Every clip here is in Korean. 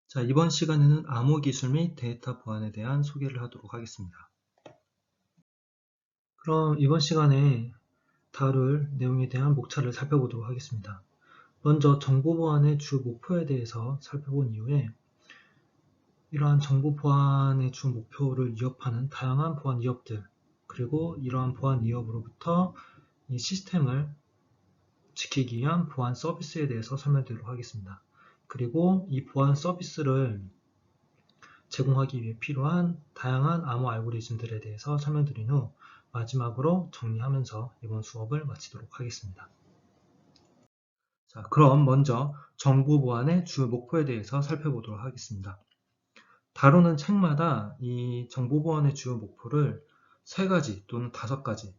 자, 이번 시간에는 암호 기술 및 데이터 보안에 대한 소개를 하도록 하겠습니다. 그럼 이번 시간에 다룰 내용에 대한 목차를 살펴보도록 하겠습니다. 먼저 정보 보안의 주 목표에 대해서 살펴본 이후에 이러한 정보 보안의 주 목표를 위협하는 다양한 보안 위협들, 그리고 이러한 보안 위협으로부터 이 시스템을 지키기 위한 보안 서비스에 대해서 설명드리도록 하겠습니다. 그리고 이 보안 서비스를 제공하기 위해 필요한 다양한 암호 알고리즘들에 대해서 설명드린 후 마지막으로 정리하면서 이번 수업을 마치도록 하겠습니다. 자, 그럼 먼저 정보 보안의 주 목표에 대해서 살펴보도록 하겠습니다. 다루는 책마다 이 정보 보안의 주요 목표를 3가지 또는 5가지,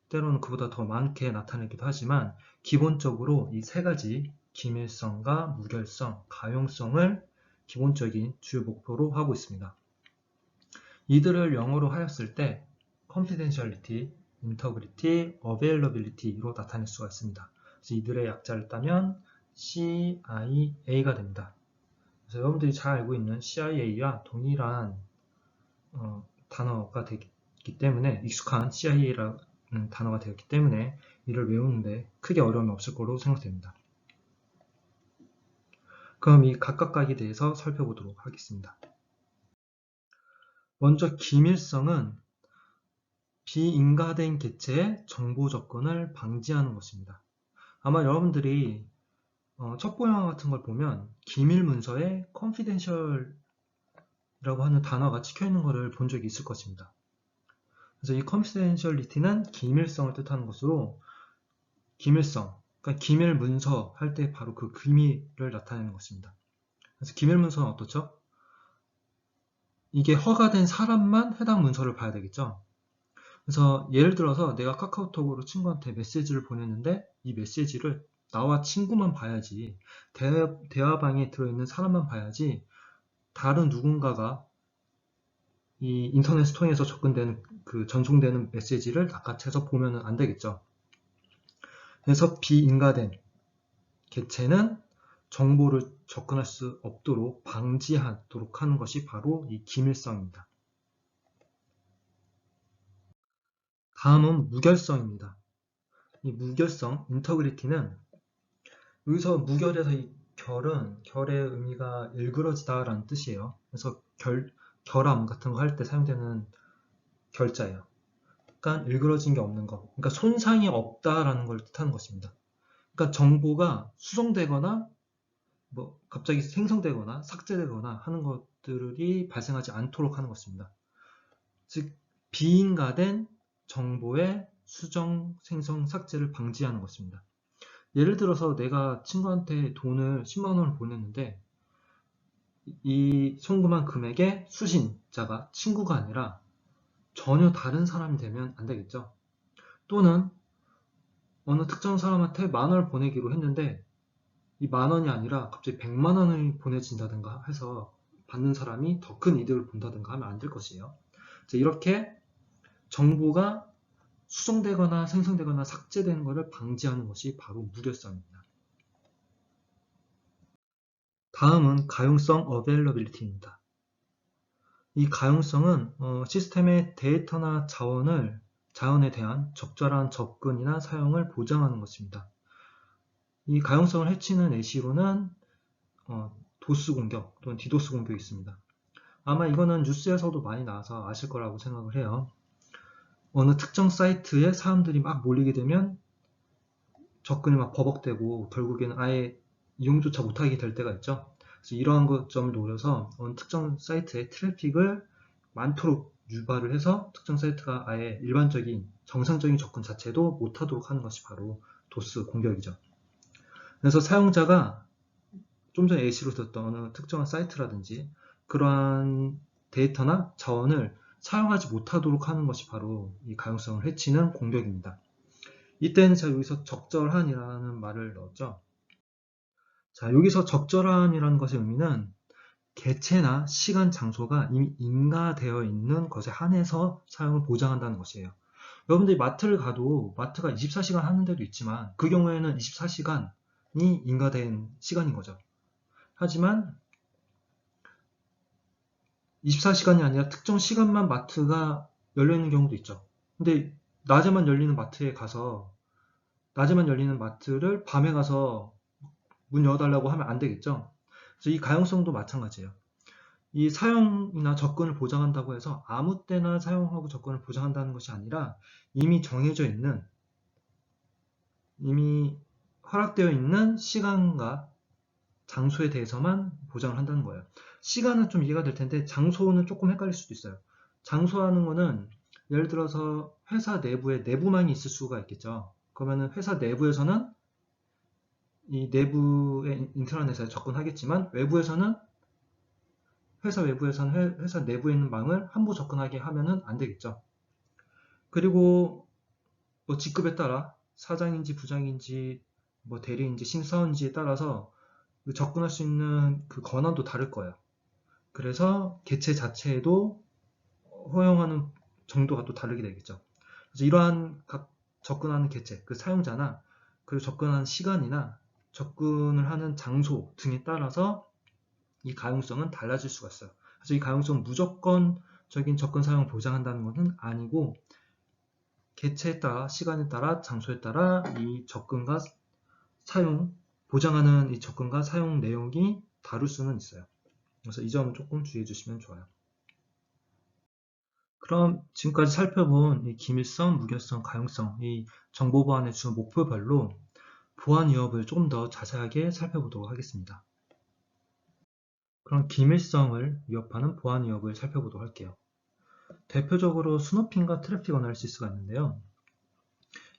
때로는 그보다 더 많게 나타내기도 하지만 기본적으로 이 3가지 기밀성과 무결성, 가용성을 기본적인 주요 목표로 하고 있습니다. 이들을 영어로 하였을 때 confidentiality, integrity, availability로 나타낼 수가 있습니다. 그래서 이들의 약자를 따면 CIA가 됩니다. 그래서 여러분들이 잘 알고 있는 CIA와 동일한 단어가 되기 때문에, 익숙한 CIA라는 단어가 되었기 때문에 이를 외우는데 크게 어려움이 없을 거로 생각됩니다. 그럼 이 각각에 대해서 살펴보도록 하겠습니다. 먼저 기밀성은 비인가된 객체의 정보 접근을 방지하는 것입니다. 아마 여러분들이 첩보 영화 같은 걸 보면 기밀 문서에 confidential이라고 하는 단어가 찍혀 있는 것을 본 적이 있을 것입니다. 그래서 이 confidentiality는 기밀성을 뜻하는 것으로, 기밀성, 그러니까 기밀 문서 할 때 바로 그 기밀을 나타내는 것입니다. 그래서 기밀 문서는 어떻죠? 이게 허가된 사람만 해당 문서를 봐야 되겠죠. 그래서 예를 들어서 내가 카카오톡으로 친구한테 메시지를 보냈는데 이 메시지를 나와 친구만 봐야지, 대화방에 들어있는 사람만 봐야지, 다른 누군가가 이 인터넷을 통해서 접근되는 전송되는 메시지를 낚아채서 보면 안 되겠죠. 그래서 비인가된 객체는 정보를 접근할 수 없도록 방지하도록 하는 것이 바로 이 기밀성입니다. 다음은 무결성입니다. 이 무결성, 인터그리티는, 여기서 무결에서 이 결의 의미가 일그러지다 라는 뜻이에요. 그래서 결함 같은 거 할 때 사용되는 결자예요. 그러니까 일그러진 게 없는 것, 그러니까 손상이 없다라는 걸 뜻하는 것입니다. 그러니까 정보가 수정되거나 갑자기 생성되거나 삭제되거나 하는 것들이 발생하지 않도록 하는 것입니다. 즉, 비인가된 정보의 수정, 생성, 삭제를 방지하는 것입니다. 예를 들어서 내가 친구한테 돈을 10만 원을 보냈는데 이 송금한 금액의 수신자가 친구가 아니라 전혀 다른 사람이 되면 안 되겠죠. 또는 어느 특정 사람한테 10,000원을 보내기로 했는데 이 10,000원이 아니라 갑자기 100만 원을 보내진다든가 해서 받는 사람이 더 큰 이득을 본다든가 하면 안 될 것이에요. 이렇게 정보가 수정되거나 생성되거나 삭제되는 것을 방지하는 것이 바로 무결성입니다. 다음은 가용성 availability입니다. 이 가용성은 시스템의 데이터나 자원에 대한 적절한 접근이나 사용을 보장하는 것입니다. 이 가용성을 해치는 예시로는 도스 공격 또는 디도스 공격이 있습니다. 아마 이거는 뉴스에서도 많이 나와서 아실 거라고 생각을 해요. 어느 특정 사이트에 사람들이 막 몰리게 되면 접근이 막 버벅대고 결국에는 아예 이용조차 못하게 될 때가 있죠. 그래서 이러한 점을 노려서 어느 특정 사이트에 트래픽을 많도록 유발을 해서 특정 사이트가 아예 일반적인 정상적인 접근 자체도 못하도록 하는 것이 바로 도스 공격이죠. 그래서 사용자가 좀 전에 예시로 들었던 어느 특정한 사이트라든지 그러한 데이터나 자원을 사용하지 못하도록 하는 것이 바로 이 가용성을 해치는 공격입니다. 이때는 제가 여기서 적절한이라는 말을 넣었죠. 자, 여기서 적절한이라는 것의 의미는 개체나 시간, 장소가 이미 인가되어 있는 것에 한해서 사용을 보장한다는 것이에요. 여러분들이 마트를 가도 마트가 24시간 하는 데도 있지만 그 경우에는 24시간이 인가된 시간인 거죠. 하지만 24시간이 아니라 특정 시간만 마트가 열려있는 경우도 있죠. 근데 낮에만 열리는 마트에 가서 낮에만 열리는 마트를 밤에 가서 문 열어달라고 하면 안 되겠죠. 그래서 이 가용성도 마찬가지예요. 이 사용이나 접근을 보장한다고 해서 아무 때나 사용하고 접근을 보장한다는 것이 아니라 이미 정해져 있는, 이미 허락되어 있는 시간과 장소에 대해서만 보장을 한다는 거예요. 시간은 좀 이해가 될 텐데 장소는 조금 헷갈릴 수도 있어요. 장소하는 거는 예를 들어서 회사 내부에 내부망이 있을 수가 있겠죠. 그러면은 회사 내부에서는 이 내부의 인트라넷에 접근하겠지만 외부에서는 회사 외부에서는 회사 내부에 있는 망을 함부로 접근하게 하면은 안 되겠죠. 그리고 뭐 직급에 따라 사장인지 부장인지 뭐 대리인지 심사원지에 따라서 접근할 수 있는 그 권한도 다를 거예요. 그래서 개체 자체에도 허용하는 정도가 또 다르게 되겠죠. 그래서 이러한 각 접근하는 개체, 그 사용자나 그리고 접근하는 시간이나 접근을 하는 장소 등에 따라서 이 가용성은 달라질 수가 있어요. 그래서 이 가용성은 무조건적인 접근 사용을 보장한다는 것은 아니고 개체에 따라, 시간에 따라, 장소에 따라 이 접근과 사용, 보장하는 이 접근과 사용 내용이 다를 수는 있어요. 그래서 이 점은 조금 주의해 주시면 좋아요. 그럼 지금까지 살펴본 이 기밀성, 무결성, 가용성, 이 정보 보안의 주 목표별로 보안 위협을 조금 더 자세하게 살펴보도록 하겠습니다. 그럼 기밀성을 위협하는 보안 위협을 살펴보도록 할게요. 대표적으로 스누핑과 트래픽 어널리시스가 있는데요.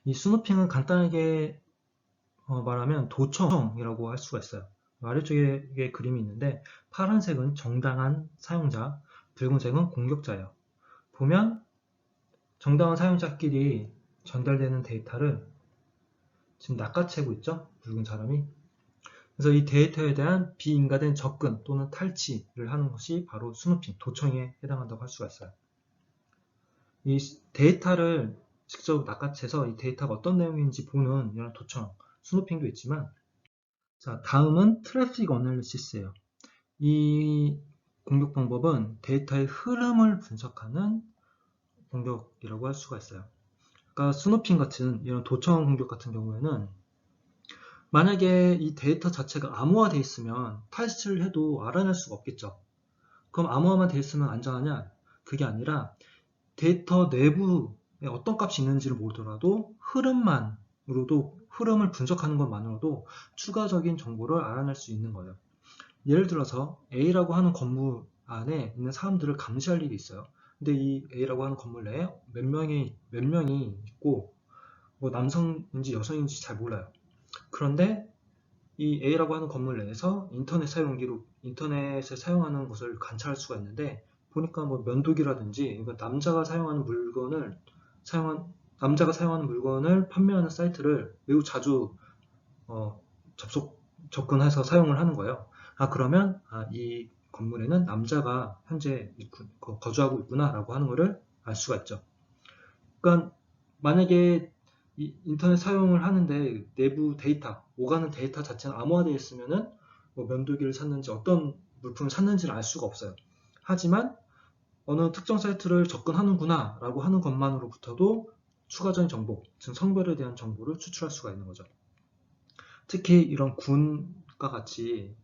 이 스누핑은 간단하게 말하면 도청이라고 할 수가 있어요. 아래쪽에 그림이 있는데 파란색은 정당한 사용자, 붉은색은 공격자예요. 보면 정당한 사용자끼리 전달되는 데이터를 지금 낚아채고 있죠? 붉은 사람이. 그래서 이 데이터에 대한 비인가된 접근 또는 탈취를 하는 것이 바로 스누핑, 도청에 해당한다고 할 수가 있어요. 이 데이터를 직접 낚아채서 이 데이터가 어떤 내용인지 보는 이런 도청, 스누핑도 있지만, 자, 다음은 트래픽 어널리시스예요. 이 공격 방법은 데이터의 흐름을 분석하는 공격이라고 할 수가 있어요. 그러니까 스누핑 같은 이런 도청 공격 같은 경우에는 만약에 이 데이터 자체가 암호화되어 있으면 탈취를 해도 알아낼 수가 없겠죠. 그럼 암호화만 되어 있으면 안전하냐? 그게 아니라 데이터 내부에 어떤 값이 있는지를 모르더라도 흐름을 분석하는 것만으로도 추가적인 정보를 알아낼 수 있는 거예요. 예를 들어서 A라고 하는 건물 안에 있는 사람들을 감시할 일이 있어요. 근데 이 A라고 하는 건물 내에 몇 명이 있고 뭐 남성인지 여성인지 잘 몰라요. 그런데 이 A라고 하는 건물 내에서 인터넷 사용기로 인터넷을 사용하는 것을 관찰할 수가 있는데 보니까 뭐 면도기라든지 남자가 사용하는 물건을 판매하는 사이트를 매우 자주 접근해서 사용을 하는 거예요. 그러면 이 건물에는 남자가 현재 거주하고 있구나 라고 하는 것을 알 수가 있죠. 그러니까 만약에 이 인터넷 사용을 하는데 내부 데이터, 오가는 데이터 자체는 암호화되어 있으면은 뭐 면도기를 샀는지 어떤 물품을 샀는지를 알 수가 없어요. 하지만 어느 특정 사이트를 접근하는구나 라고 하는 것만으로부터도 추가적인 정보, 즉 성별에 대한 정보를 추출할 수가 있는 거죠. 특히 이런 군과 같이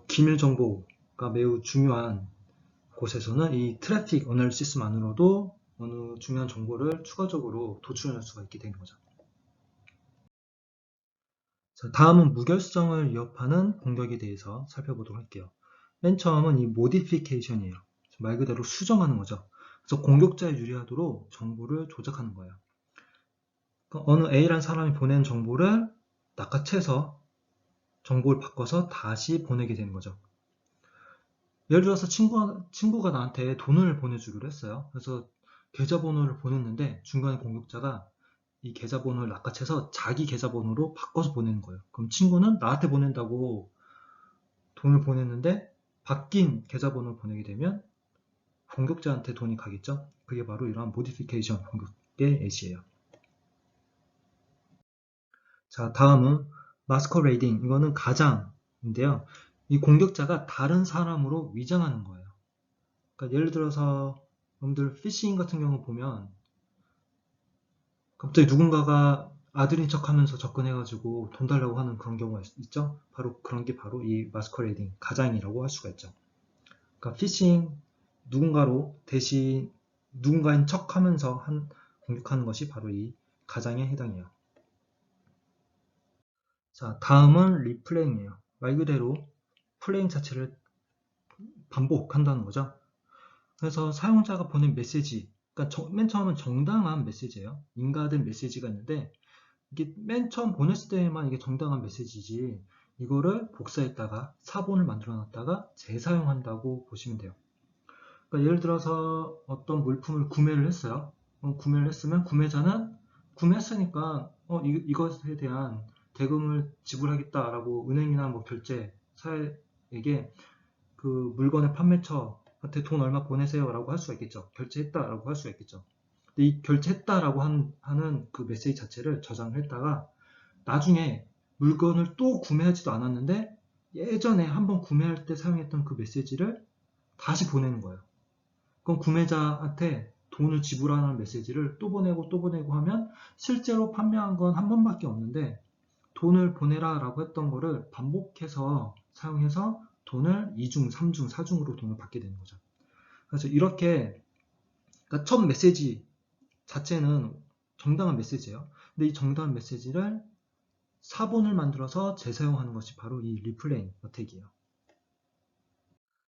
기밀 정보가 매우 중요한 곳에서는 이 트래픽 어널리시스만으로도 어느 중요한 정보를 추가적으로 도출할 수가 있게 되는 거죠. 자, 다음은 무결성을 위협하는 공격에 대해서 살펴보도록 할게요. 맨 처음은 이 모디피케이션이에요. 말 그대로 수정하는 거죠. 그래서 공격자에 유리하도록 정보를 조작하는 거예요. 그러니까 어느 A라는 사람이 보낸 정보를 낚아채서 정보를 바꿔서 다시 보내게 되는 거죠. 예를 들어서 친구가 나한테 돈을 보내주기로 했어요. 그래서 계좌번호를 보냈는데 중간에 공격자가 이 계좌번호를 낚아채서 자기 계좌번호로 바꿔서 보내는 거예요. 그럼 친구는 나한테 보낸다고 돈을 보냈는데 바뀐 계좌번호를 보내게 되면 공격자한테 돈이 가겠죠. 그게 바로 이러한 모디피케이션 애시예요. 자, 다음은 마스커레이딩. 이거는 가장인데요. 이 공격자가 다른 사람으로 위장하는 거예요. 그러니까 예를 들어서 여러분들 피싱 같은 경우 보면 갑자기 누군가가 아들인 척하면서 접근해가지고 돈 달라고 하는 그런 경우가 있죠. 바로 그런 게 바로 이 마스커레이딩 가장이라고 할 수가 있죠. 그러니까 피싱 누군가로 대신 누군가인 척하면서 공격하는 것이 바로 이 가장에 해당해요. 자, 다음은 리플레잉이에요. 말 그대로 플레잉 자체를 반복한다는 거죠. 그래서 사용자가 보낸 메시지, 그러니까 맨 처음은 정당한 메시지예요. 인가된 메시지가 있는데 이게 맨 처음 보냈을 때만 이게 정당한 메시지지 이거를 복사했다가 사본을 만들어 놨다가 재사용한다고 보시면 돼요. 그러니까 예를 들어서 어떤 물품을 구매를 했어요. 구매를 했으면 구매자는 구매했으니까 이것에 대한 대금을 지불하겠다라고 은행이나 뭐 결제사에게 그 물건의 판매처한테 돈 얼마 보내세요라고 할 수가 있겠죠. 결제했다라고 할 수가 있겠죠. 근데 이 결제했다라고 하는 그 메시지 자체를 저장을 했다가 나중에 물건을 또 구매하지도 않았는데 예전에 한번 구매할 때 사용했던 그 메시지를 다시 보내는 거예요. 그럼 구매자한테 돈을 지불하는 메시지를 또 보내고 또 보내고 하면 실제로 판매한 건 한 번밖에 없는데 돈을 보내라 라고 했던 거를 반복해서 사용해서 돈을 2중, 3중, 4중으로 돈을 받게 되는 거죠. 그래서 이렇게 그러니까 첫 메시지 자체는 정당한 메시지예요. 근데 이 정당한 메시지를 사본을 만들어서 재사용하는 것이 바로 이 리플레잉 어택이에요.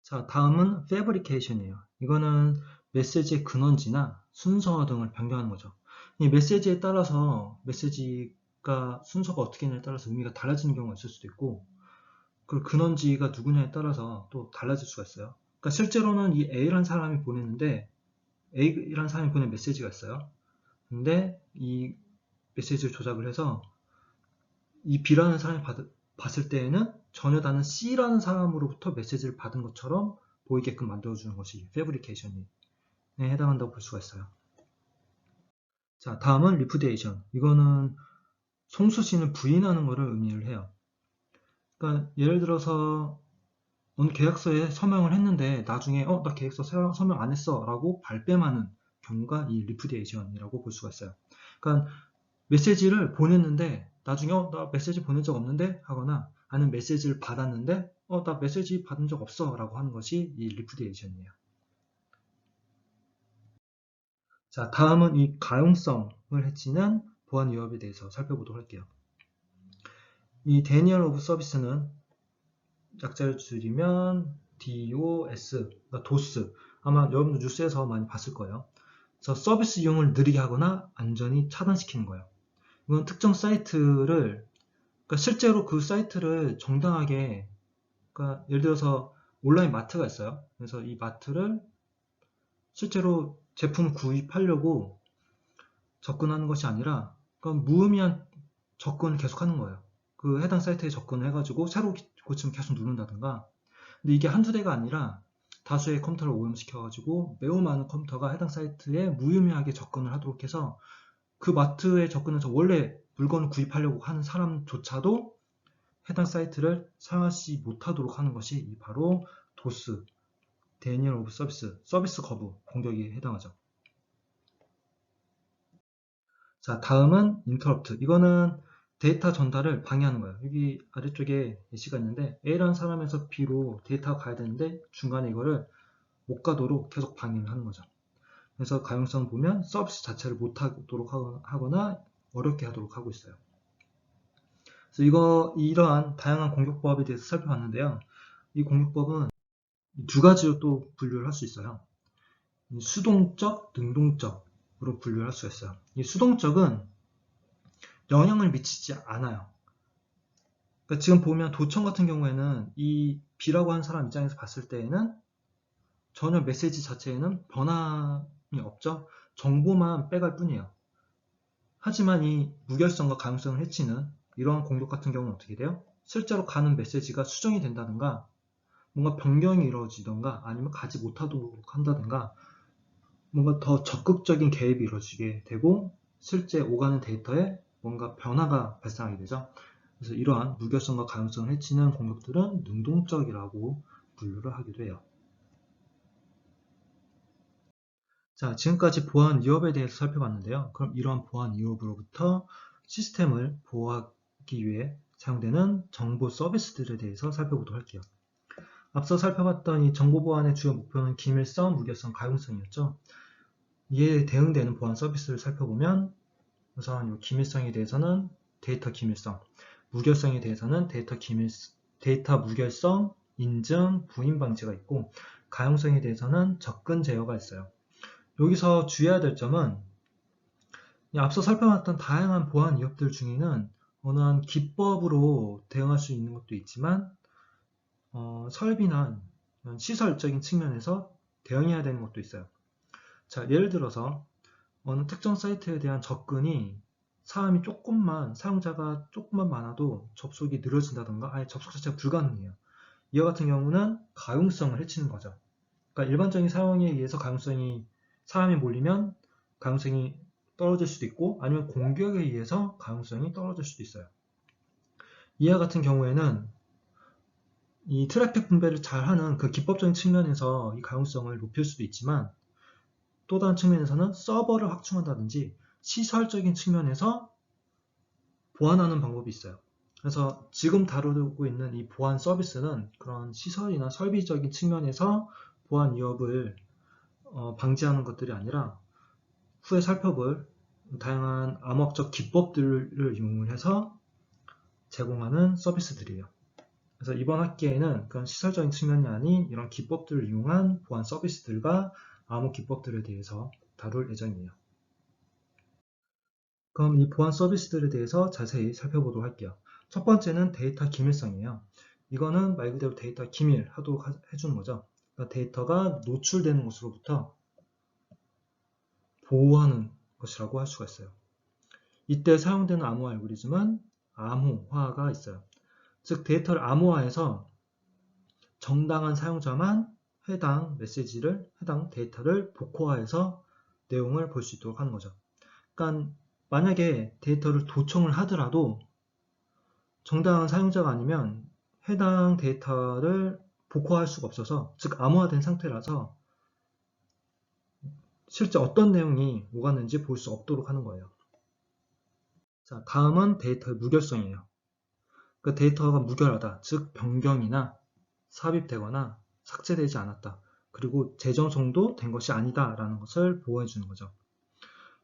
자, 다음은 패브리케이션이에요. 이거는 메시지의 근원지나 순서 등을 변경하는 거죠. 이 메시지에 따라서 메시지가 순서가 어떻게 되냐에 따라서 의미가 달라지는 경우가 있을 수도 있고 그 근원지가 누구냐에 따라서 또 달라질 수가 있어요. 그러니까 실제로는 이 A라는 사람이 보냈는데 A라는 사람이 보낸 메시지가 있어요. 근데 이 메시지를 조작을 해서 이 B라는 사람이 봤을 때에는 전혀 다른 C라는 사람으로부터 메시지를 받은 것처럼 보이게끔 만들어주는 것이 패브리케이션에 해당한다고 볼 수가 있어요. 자, 다음은 리푸디에이션. 이거는 송수신을 부인하는 것을 의미를 해요. 그러니까 예를 들어서 어느 계약서에 서명을 했는데 나중에 나 계약서 서명 안 했어 라고 발뺌하는 경우가 이 리푸디에이션이라고 볼 수가 있어요. 그러니까 메시지를 보냈는데 나중에 나 메시지 보낸 적 없는데 하거나 아니면 메시지를 받았는데 나 메시지 받은 적 없어 라고 하는 것이 이 리푸디에이션이에요. 자, 다음은 이 가용성을 해치는 보안 위협에 대해서 살펴보도록 할게요. 이 데니얼 오브 서비스는 약자를 줄이면 DOS, 그러니까 DOS. 아마 여러분들 뉴스에서 많이 봤을 거예요. 그래서 서비스 이용을 느리게 하거나 안전히 차단시키는 거예요. 이건 특정 사이트를 그러니까 실제로 그 사이트를 정당하게 그러니까 예를 들어서 온라인 마트가 있어요. 그래서 이 마트를 실제로 제품을 구입하려고 접근하는 것이 아니라 그러니까 무의미한 접근을 계속하는 거예요. 그 해당 사이트에 접근을 해가지고 새로 고치면 계속 누른다든가. 근데 이게 한두 대가 아니라 다수의 컴퓨터를 오염시켜가지고 매우 많은 컴퓨터가 해당 사이트에 무의미하게 접근을 하도록 해서 그 마트에 접근해서 원래 물건을 구입하려고 하는 사람조차도 해당 사이트를 사용하지 못하도록 하는 것이 바로 도스, 데니얼 오브 서비스 거부 공격에 해당하죠. 자, 다음은 인터럽트. 이거는 데이터 전달을 방해하는 거예요. 여기 아래쪽에 예시가 있는데 A라는 사람에서 B로 데이터가 가야 되는데 중간에 이거를 못 가도록 계속 방해를 하는 거죠. 그래서 가용성을 보면 서비스 자체를 못하도록 하거나 어렵게 하도록 하고 있어요. 그래서 이러한 다양한 공격법에 대해서 살펴봤는데요. 이 공격법은 두 가지로 또 분류를 할 수 있어요. 수동적, 능동적으로 분류를 할 수가 있어요. 이 수동적은 영향을 미치지 않아요. 그러니까 지금 보면 도청 같은 경우에는 이 B라고 하는 사람 입장에서 봤을 때에는 전혀 메시지 자체에는 변함이 없죠. 정보만 빼갈 뿐이에요. 하지만 이 무결성과 가용성을 해치는 이러한 공격 같은 경우는 어떻게 돼요? 실제로 가는 메시지가 수정이 된다든가 뭔가 변경이 이루어지던가 아니면 가지 못하도록 한다든가 뭔가 더 적극적인 개입이 이루어지게 되고 실제 오가는 데이터에 뭔가 변화가 발생하게 되죠. 그래서 이러한 무결성과 가용성을 해치는 공격들은 능동적이라고 분류를 하기도 해요. 자, 지금까지 보안 위협에 대해서 살펴봤는데요. 그럼 이러한 보안 위협으로부터 시스템을 보호하기 위해 사용되는 정보 서비스들에 대해서 살펴보도록 할게요. 앞서 살펴봤던 이 정보 보안의 주요 목표는 기밀성, 무결성, 가용성이었죠. 이에 대응되는 보안 서비스를 살펴보면 우선 기밀성에 대해서는 데이터 기밀성, 무결성에 대해서는 데이터 무결성, 인증, 부인 방지가 있고 가용성에 대해서는 접근 제어가 있어요. 여기서 주의해야 될 점은 앞서 살펴봤던 다양한 보안 위협들 중에는 어느 한 기법으로 대응할 수 있는 것도 있지만 설비나 시설적인 측면에서 대응해야 되는 것도 있어요. 자, 예를 들어서 어느 특정 사이트에 대한 접근이 사용자가 조금만 많아도 접속이 느려진다던가 아예 접속 자체가 불가능해요. 이와 같은 경우는 가용성을 해치는 거죠. 그러니까 일반적인 사용에 의해서 사람이 몰리면 가용성이 떨어질 수도 있고 아니면 공격에 의해서 가용성이 떨어질 수도 있어요. 이와 같은 경우에는 이 트래픽 분배를 잘하는 그 기법적인 측면에서 이 가용성을 높일 수도 있지만 또 다른 측면에서는 서버를 확충한다든지 시설적인 측면에서 보완하는 방법이 있어요. 그래서 지금 다루고 있는 이 보안 서비스는 그런 시설이나 설비적인 측면에서 보안 위협을 방지하는 것들이 아니라 후에 살펴볼 다양한 암호학적 기법들을 이용해서 제공하는 서비스들이에요. 그래서 이번 학기에는 그런 시설적인 측면이 아닌 이런 기법들을 이용한 보안 서비스들과 암호 기법들에 대해서 다룰 예정이에요. 그럼 이 보안 서비스들에 대해서 자세히 살펴보도록 할게요. 첫 번째는 데이터 기밀성이에요. 이거는 말 그대로 데이터 기밀하도록 해주는 거죠. 그러니까 데이터가 노출되는 곳으로부터 보호하는 것이라고 할 수가 있어요. 이때 사용되는 암호 알고리즘은 암호화가 있어요. 즉 데이터를 암호화해서 정당한 사용자만 해당 데이터를 복호화해서 내용을 볼 수 있도록 하는 거죠. 그러니까 만약에 데이터를 도청을 하더라도 정당한 사용자가 아니면 해당 데이터를 복호할 수가 없어서, 즉 암호화된 상태라서 실제 어떤 내용이 오갔는지 볼 수 없도록 하는 거예요. 자, 다음은 데이터의 무결성이에요. 그 데이터가 무결하다, 즉 변경이나 삽입되거나 삭제되지 않았다, 그리고 재전송도 된 것이 아니다 라는 것을 보호해 주는 거죠.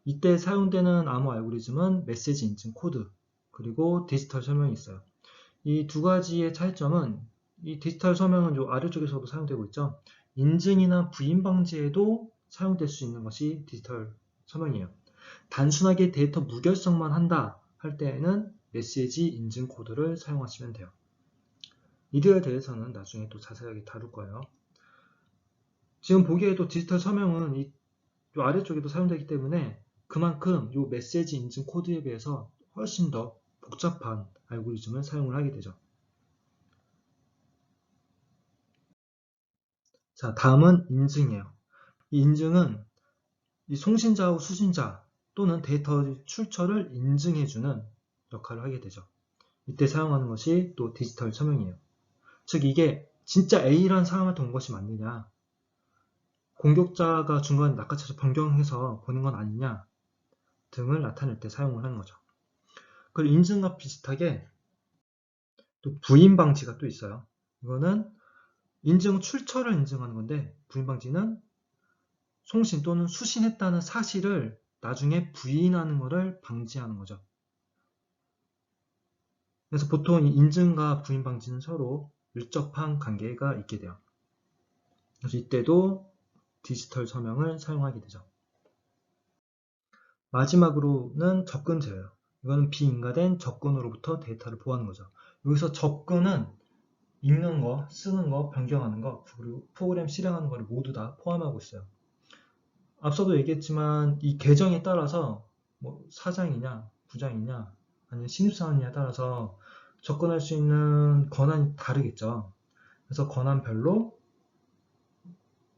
이때 사용되는 암호 알고리즘은 메시지 인증 코드, 그리고 디지털 설명이 있어요. 이 두 가지의 차이점은 이 디지털 설명은 요 아래쪽에서도 사용되고 있죠. 인증이나 부인 방지에도 사용될 수 있는 것이 디지털 설명이에요. 단순하게 데이터 무결성만 한다 할 때에는 메시지 인증 코드를 사용하시면 돼요. 이들에 대해서는 나중에 또 자세하게 다룰 거예요. 지금 보기에도 디지털 서명은 이 아래쪽에도 사용되기 때문에 그만큼 이 메시지 인증 코드에 비해서 훨씬 더 복잡한 알고리즘을 사용을 하게 되죠. 자, 다음은 인증이에요. 이 인증은 이 송신자하고 수신자 또는 데이터 출처를 인증해주는 역할을 하게 되죠. 이때 사용하는 것이 또 디지털 서명이에요. 즉 이게 진짜 A라는 사람한테 온 것이 맞느냐, 공격자가 중간에 낚아채서 변경해서 보낸 건 아니냐 등을 나타낼 때 사용을 하는 거죠. 그리고 인증과 비슷하게 또 부인 방지가 또 있어요. 이거는 인증 출처를 인증하는 건데, 부인 방지는 송신 또는 수신했다는 사실을 나중에 부인하는 것을 방지하는 거죠. 그래서 보통 이 인증과 부인 방지는 서로 밀접한 관계가 있게 돼요. 그래서 이때도 디지털 서명을 사용하게 되죠. 마지막으로는 접근 제어예요. 이거는 비인가된 접근으로부터 데이터를 보호하는 거죠. 여기서 접근은 읽는 거, 쓰는 거, 변경하는 거, 그리고 프로그램 실행하는 거를 모두 다 포함하고 있어요. 앞서도 얘기했지만 이 계정에 따라서 뭐 사장이냐, 부장이냐, 아니면 신입사원이냐에 따라서 접근할 수 있는 권한이 다르겠죠. 그래서 권한별로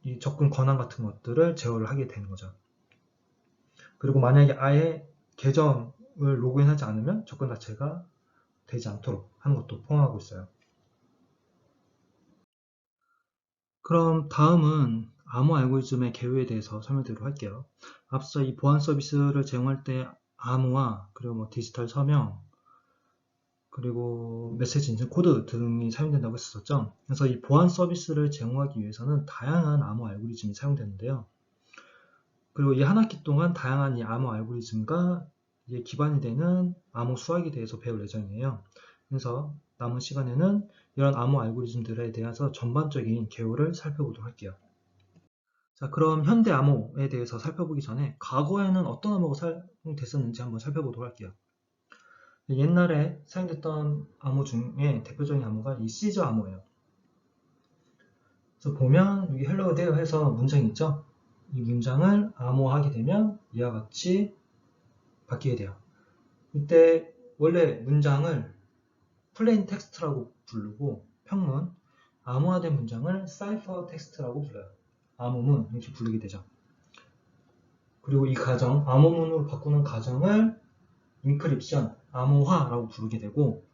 이 접근 권한 같은 것들을 제어를 하게 되는 거죠. 그리고 만약에 아예 계정을 로그인하지 않으면 접근 자체가 되지 않도록 하는 것도 포함하고 있어요. 그럼 다음은 암호 알고리즘의 개요에 대해서 설명드리도록 할게요. 앞서 이 보안 서비스를 제공할 때 암호화, 그리고 뭐 디지털 서명, 그리고 메시지 인증 코드 등이 사용된다고 했었죠. 그래서 이 보안 서비스를 제공하기 위해서는 다양한 암호 알고리즘이 사용되는데요. 그리고 이 한 학기 동안 다양한 이 암호 알고리즘과 이게 기반이 되는 암호 수학에 대해서 배울 예정이에요. 그래서 남은 시간에는 이런 암호 알고리즘들에 대해서 전반적인 개요를 살펴보도록 할게요. 자, 그럼 현대 암호에 대해서 살펴보기 전에 과거에는 어떤 암호가 사용됐었는지 한번 살펴보도록 할게요. 옛날에 사용됐던 암호 중에 대표적인 암호가 이 시저 암호예요. 그래서 보면 여기 hello there 해서 문장이 있죠. 이 문장을 암호하게 되면 이와 같이 바뀌게 돼요. 이때 원래 문장을 플레인 텍스트라고 부르고 평문, 암호화된 문장을 사이퍼 텍스트라고 불러요. 암호문 이렇게 부르게 되죠. 그리고 이 과정, 암호문으로 바꾸는 과정을 인크립션, 암호화라고 부르게 되고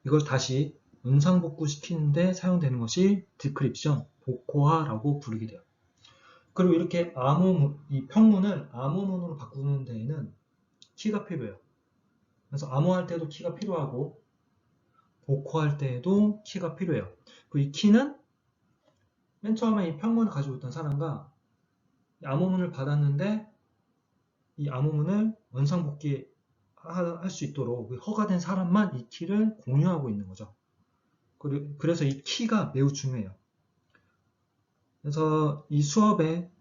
이걸 다시 문상복구 시키는데 사용되는 것이 디크립션, 복호화라고 부르게 돼요. 그리고 이렇게 이 평문을 암호문으로 바꾸는 데에는 키가 필요해요. 그래서 암호할 때도 키가 필요하고 복호할 때에도 키가 필요해요. 그 이 키는 맨 처음에 이 평문을 가지고 있던 사람과 암호문을 받았는데 이 암호문을 원상복귀 할 수 있도록 허가된 사람만 이 키를 공유하고 있는 거죠. 그래서 이 키가 매우 중요해요. 그래서 이 수업의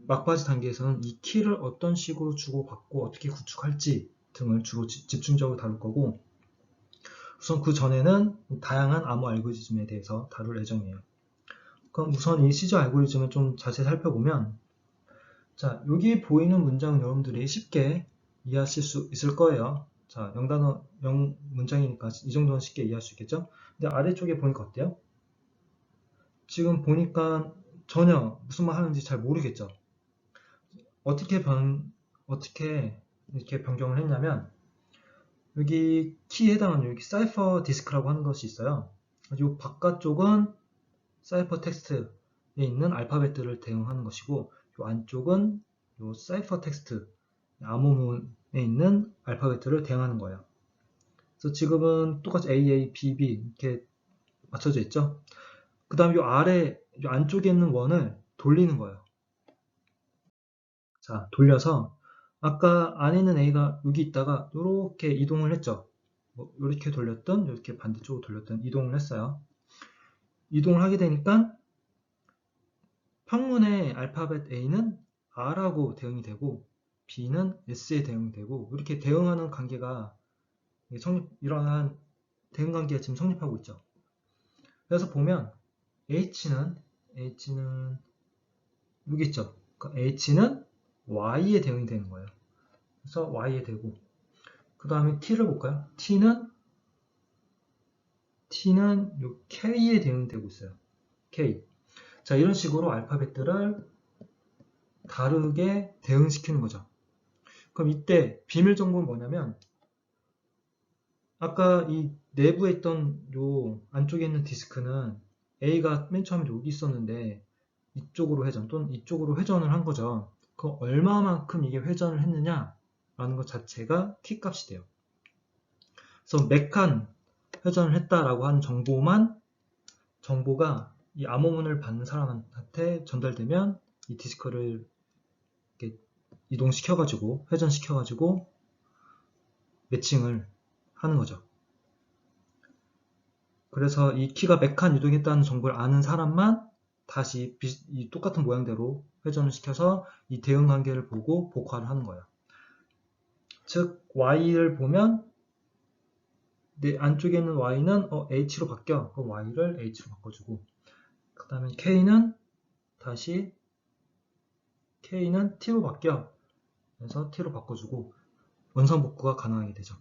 막바지 단계에서는 이 키를 어떤 식으로 주고받고 어떻게 구축할지 등을 주로 집중적으로 다룰 거고 우선 그 전에는 다양한 암호 알고리즘에 대해서 다룰 예정이에요. 그럼 우선 이 시저 알고리즘을 좀 자세히 살펴보면 자, 여기 보이는 문장은 여러분들이 쉽게 이해하실 수 있을 거예요. 자, 0단어, 0문장이니까 이 정도는 쉽게 이해할 수 있겠죠? 근데 아래쪽에 보니까 어때요? 지금 보니까 전혀 무슨 말 하는지 잘 모르겠죠? 어떻게 이렇게 변경을 했냐면 여기 키에 해당하는 여기 사이퍼 디스크라고 하는 것이 있어요. 이 바깥쪽은 사이퍼 텍스트에 있는 알파벳들을 대응하는 것이고 이 안쪽은 이 사이퍼 텍스트 암호문에 있는 알파벳들을 대응하는 거예요. 그래서 지금은 똑같이 AA, BB 이렇게 맞춰져 있죠. 그 다음에 이 아래 이 안쪽에 있는 원을 돌리는 거예요. 자, 돌려서 아까 안에 있는 A가 여기 있다가 이렇게 이동을 했죠. 뭐 이렇게 돌렸든 이렇게 반대쪽으로 돌렸든 이동을 했어요. 이동을 하게 되니까 평문의 알파벳 A는 R하고 대응이 되고 B는 S에 대응이 되고 이렇게 대응하는 관계가 이러한 대응 관계가 지금 성립하고 있죠. 그래서 보면 H는 여기 있죠. 그러니까 H는 Y에 대응이 되는 거예요. 그래서 Y에 되고 그 다음에 T를 볼까요? T는 요 K에 대응되고 있어요. K. 자, 이런 식으로 알파벳들을 다르게 대응시키는 거죠. 그럼 이때 비밀 정보는 뭐냐면 아까 이 내부에 있던 요 안쪽에 있는 디스크는 A가 맨 처음에 여기 있었는데 이쪽으로 회전 또는 이쪽으로 회전을 한 거죠. 그 얼마만큼 이게 회전을 했느냐라는 것 자체가 키 값이 돼요. 그래서 몇 칸 회전을 했다라고 하는 정보가 이 암호문을 받는 사람한테 전달되면 이 디스크를 이렇게 이동시켜가지고 회전시켜가지고 매칭을 하는 거죠. 그래서 이 키가 몇 칸 이동했다는 정보를 아는 사람만 다시 이 똑같은 모양대로 회전을 시켜서 이 대응 관계를 보고 복화를 하는 거예요. 즉 y를 보면 내 안쪽에 있는 y는 h로 바뀌어. 그럼 y를 h로 바꿔주고 그 다음에 k는 t로 바뀌어. 그래서 t로 바꿔주고 원상복구가 가능하게 되죠.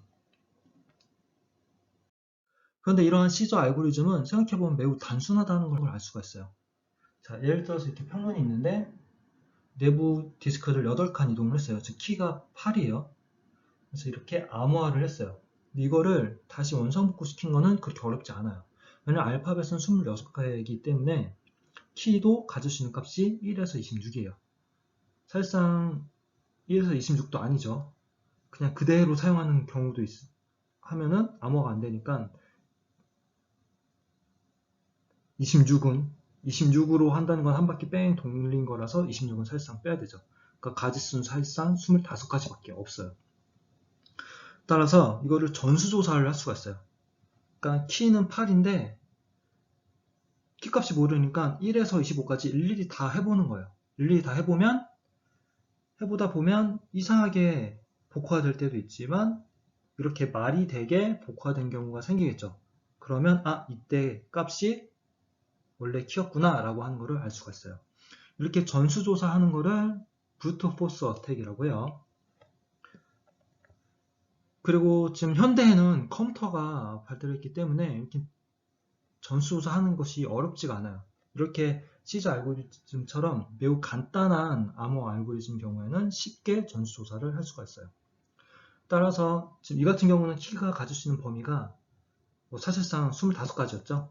그런데 이러한 시저 알고리즘은 생각해보면 매우 단순하다는 걸 알 수가 있어요. 자, 예를 들어서 이렇게 평면이 있는데 내부 디스크를 8칸 이동을 했어요. 즉 키가 8이에요. 그래서 이렇게 암호화를 했어요. 이거를 다시 원상복구 시킨 거는 그렇게 어렵지 않아요. 왜냐면 알파벳은 26개이기 때문에 키도 가질 수 있는 값이 1에서 26이에요. 사실상 1에서 26도 아니죠. 그냥 그대로 사용하는 경우도 하면은 암호화가 안 되니까 26으로 한다는 건 한 바퀴 뺑 돌린 거라서 26은 사실상 빼야 되죠. 그러니까 가지수는 사실상 25가지밖에 없어요. 따라서 이거를 전수조사를 할 수가 있어요. 그러니까 키는 8인데 키값이 모르니까 1에서 25까지 일일이 다 해보는 거예요. 일일이 다 해보다 보면 이상하게 복화될 때도 있지만 이렇게 말이 되게 복화된 경우가 생기겠죠. 그러면 이때 값이 원래 키였구나 라고 하는 거를 알 수가 있어요. 이렇게 전수조사하는 거를 브루트 포스 어택이라고 해요. 그리고 지금 현대에는 컴퓨터가 발달했기 때문에 이렇게 전수조사하는 것이 어렵지가 않아요. 이렇게 시즈 알고리즘처럼 매우 간단한 암호 알고리즘 경우에는 쉽게 전수조사를 할 수가 있어요. 따라서 지금 이 같은 경우는 키가 가질 수 있는 범위가 사실상 25가지였죠.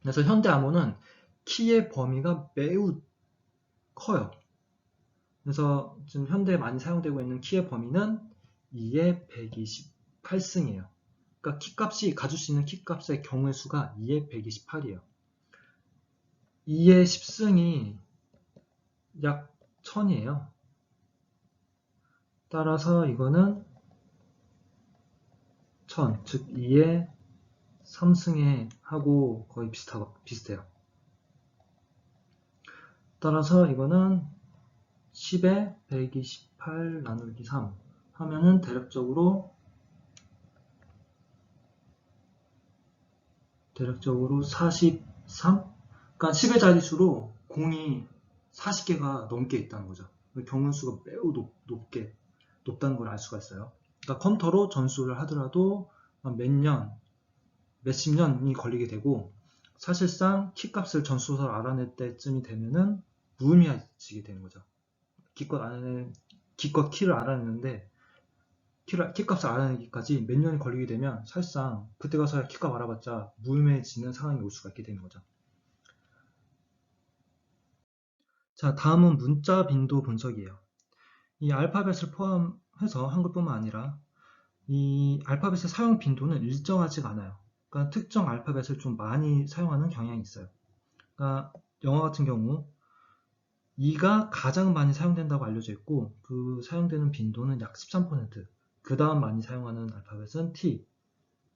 그래서 현대 암호는 키의 범위가 매우 커요. 그래서 지금 현대에 많이 사용되고 있는 키의 범위는 2의 128승이에요. 그러니까 키값이 가질 수 있는 키값의 경우의 수가 2의 128이에요. 2의 10승이 약 1000이에요. 따라서 이거는 1000, 즉 2의 3승에 하고 거의 비슷해요. 따라서 이거는 10에 128 나누기 3 하면은 대략적으로 43? 그러니까 10의 자릿수로 공이 40개가 넘게 있다는 거죠. 경우수가 매우 높다는 걸 알 수가 있어요. 그러니까 컴퓨터로 전수를 하더라도 몇십 년이 걸리게 되고 사실상 키값을 전수조사를 알아낼 때쯤이 되면은 무의미해지게 되는 거죠. 기껏 키를 알아내는데 키값을 알아내기까지 몇 년이 걸리게 되면 사실상 그때 가서야 키값 알아봤자 무의미해지는 상황이 올 수가 있게 되는 거죠. 자, 다음은 문자 빈도 분석이에요. 이 알파벳을 포함해서 한글뿐만 아니라 이 알파벳의 사용 빈도는 일정하지가 않아요. 그러니까 특정 알파벳을 좀 많이 사용하는 경향이 있어요. 그러니까 영어 같은 경우 E가 가장 많이 사용된다고 알려져 있고 그 사용되는 빈도는 약 13%, 그 다음 많이 사용하는 알파벳은 T,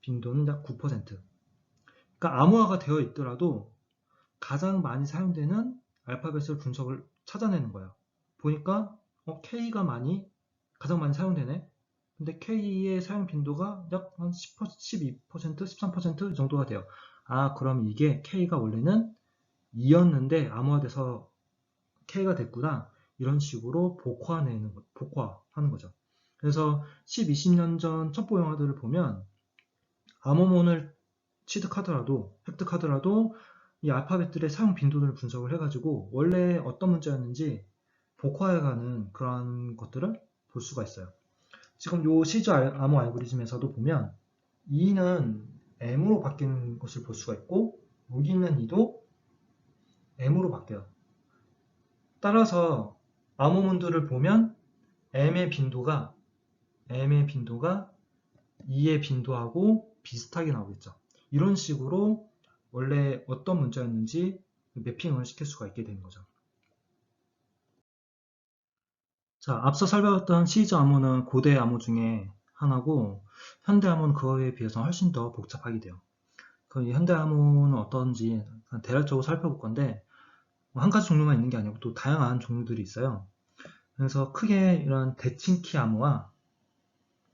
빈도는 약 9%. 그러니까 암호화가 되어 있더라도 가장 많이 사용되는 알파벳을 분석을 찾아내는 거예요. 보니까 K가 가장 많이 사용되네. 근데 K의 사용 빈도가 약 한 12%, 13% 정도가 돼요. 그럼 이게 K가 원래는 2였는데 암호화돼서 K가 됐구나. 이런 식으로 복화하는 거죠. 그래서 10, 20년 전 첩보 영화들을 보면 암호문을 획득하더라도 이 알파벳들의 사용 빈도를 분석을 해가지고 원래 어떤 문자였는지 복화해가는 그런 것들을 볼 수가 있어요. 지금 요 시즈 암호 알고리즘에서도 보면 E는 M으로 바뀌는 것을 볼 수가 있고 여기 있는 E도 M으로 바뀌어요. 따라서 암호문들을 보면 M의 빈도가 E의 빈도하고 비슷하게 나오겠죠. 이런 식으로 원래 어떤 문자였는지 매핑을 시킬 수가 있게 되는 거죠. 자, 앞서 살펴봤던 시즈 암호는 고대 암호 중에 하나고 현대 암호는 그거에 비해서 훨씬 더 복잡하게 돼요. 그 현대 암호는 어떤지 대략적으로 살펴볼 건데 한 가지 종류만 있는 게 아니고 또 다양한 종류들이 있어요. 그래서 크게 이런 대칭키 암호와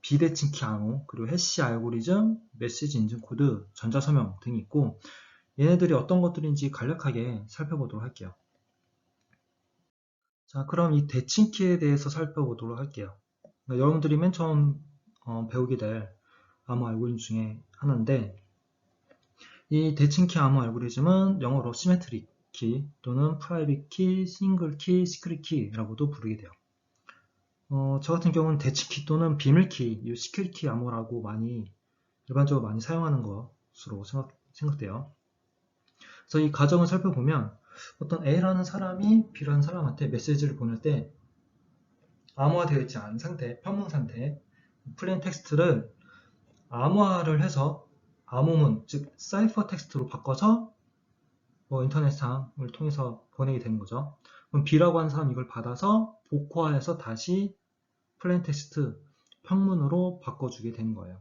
비대칭키 암호, 그리고 해시 알고리즘, 메시지 인증 코드, 전자서명 등이 있고 얘네들이 어떤 것들인지 간략하게 살펴보도록 할게요. 자, 그럼 이 대칭키에 대해서 살펴보도록 할게요. 그러니까 여러분들이 맨 처음 배우게 될 암호 알고리즘 중에 하나인데 이 대칭키 암호 알고리즘은 영어로 시메트릭, 키 또는 프라이빗 키, 싱글 키, 시크릿 키라고도 부르게 돼요. 저 같은 경우는 대치키 또는 비밀키, 이 시크릿 키 암호라고 일반적으로 많이 사용하는 것으로 생각돼요. 그래서 이 과정을 살펴보면 어떤 A라는 사람이 B라는 사람한테 메시지를 보낼 때 암호화되어 있지 않은 상태, 평문 상태, 플레인 텍스트를 암호화를 해서 암호문, 즉 사이퍼 텍스트로 바꿔서 인터넷상을 통해서 보내게 되는 거죠. 그럼 B라고 하는 사람이 이걸 받아서 복화해서 다시 플레인 텍스트, 평문으로 바꿔주게 되는 거예요.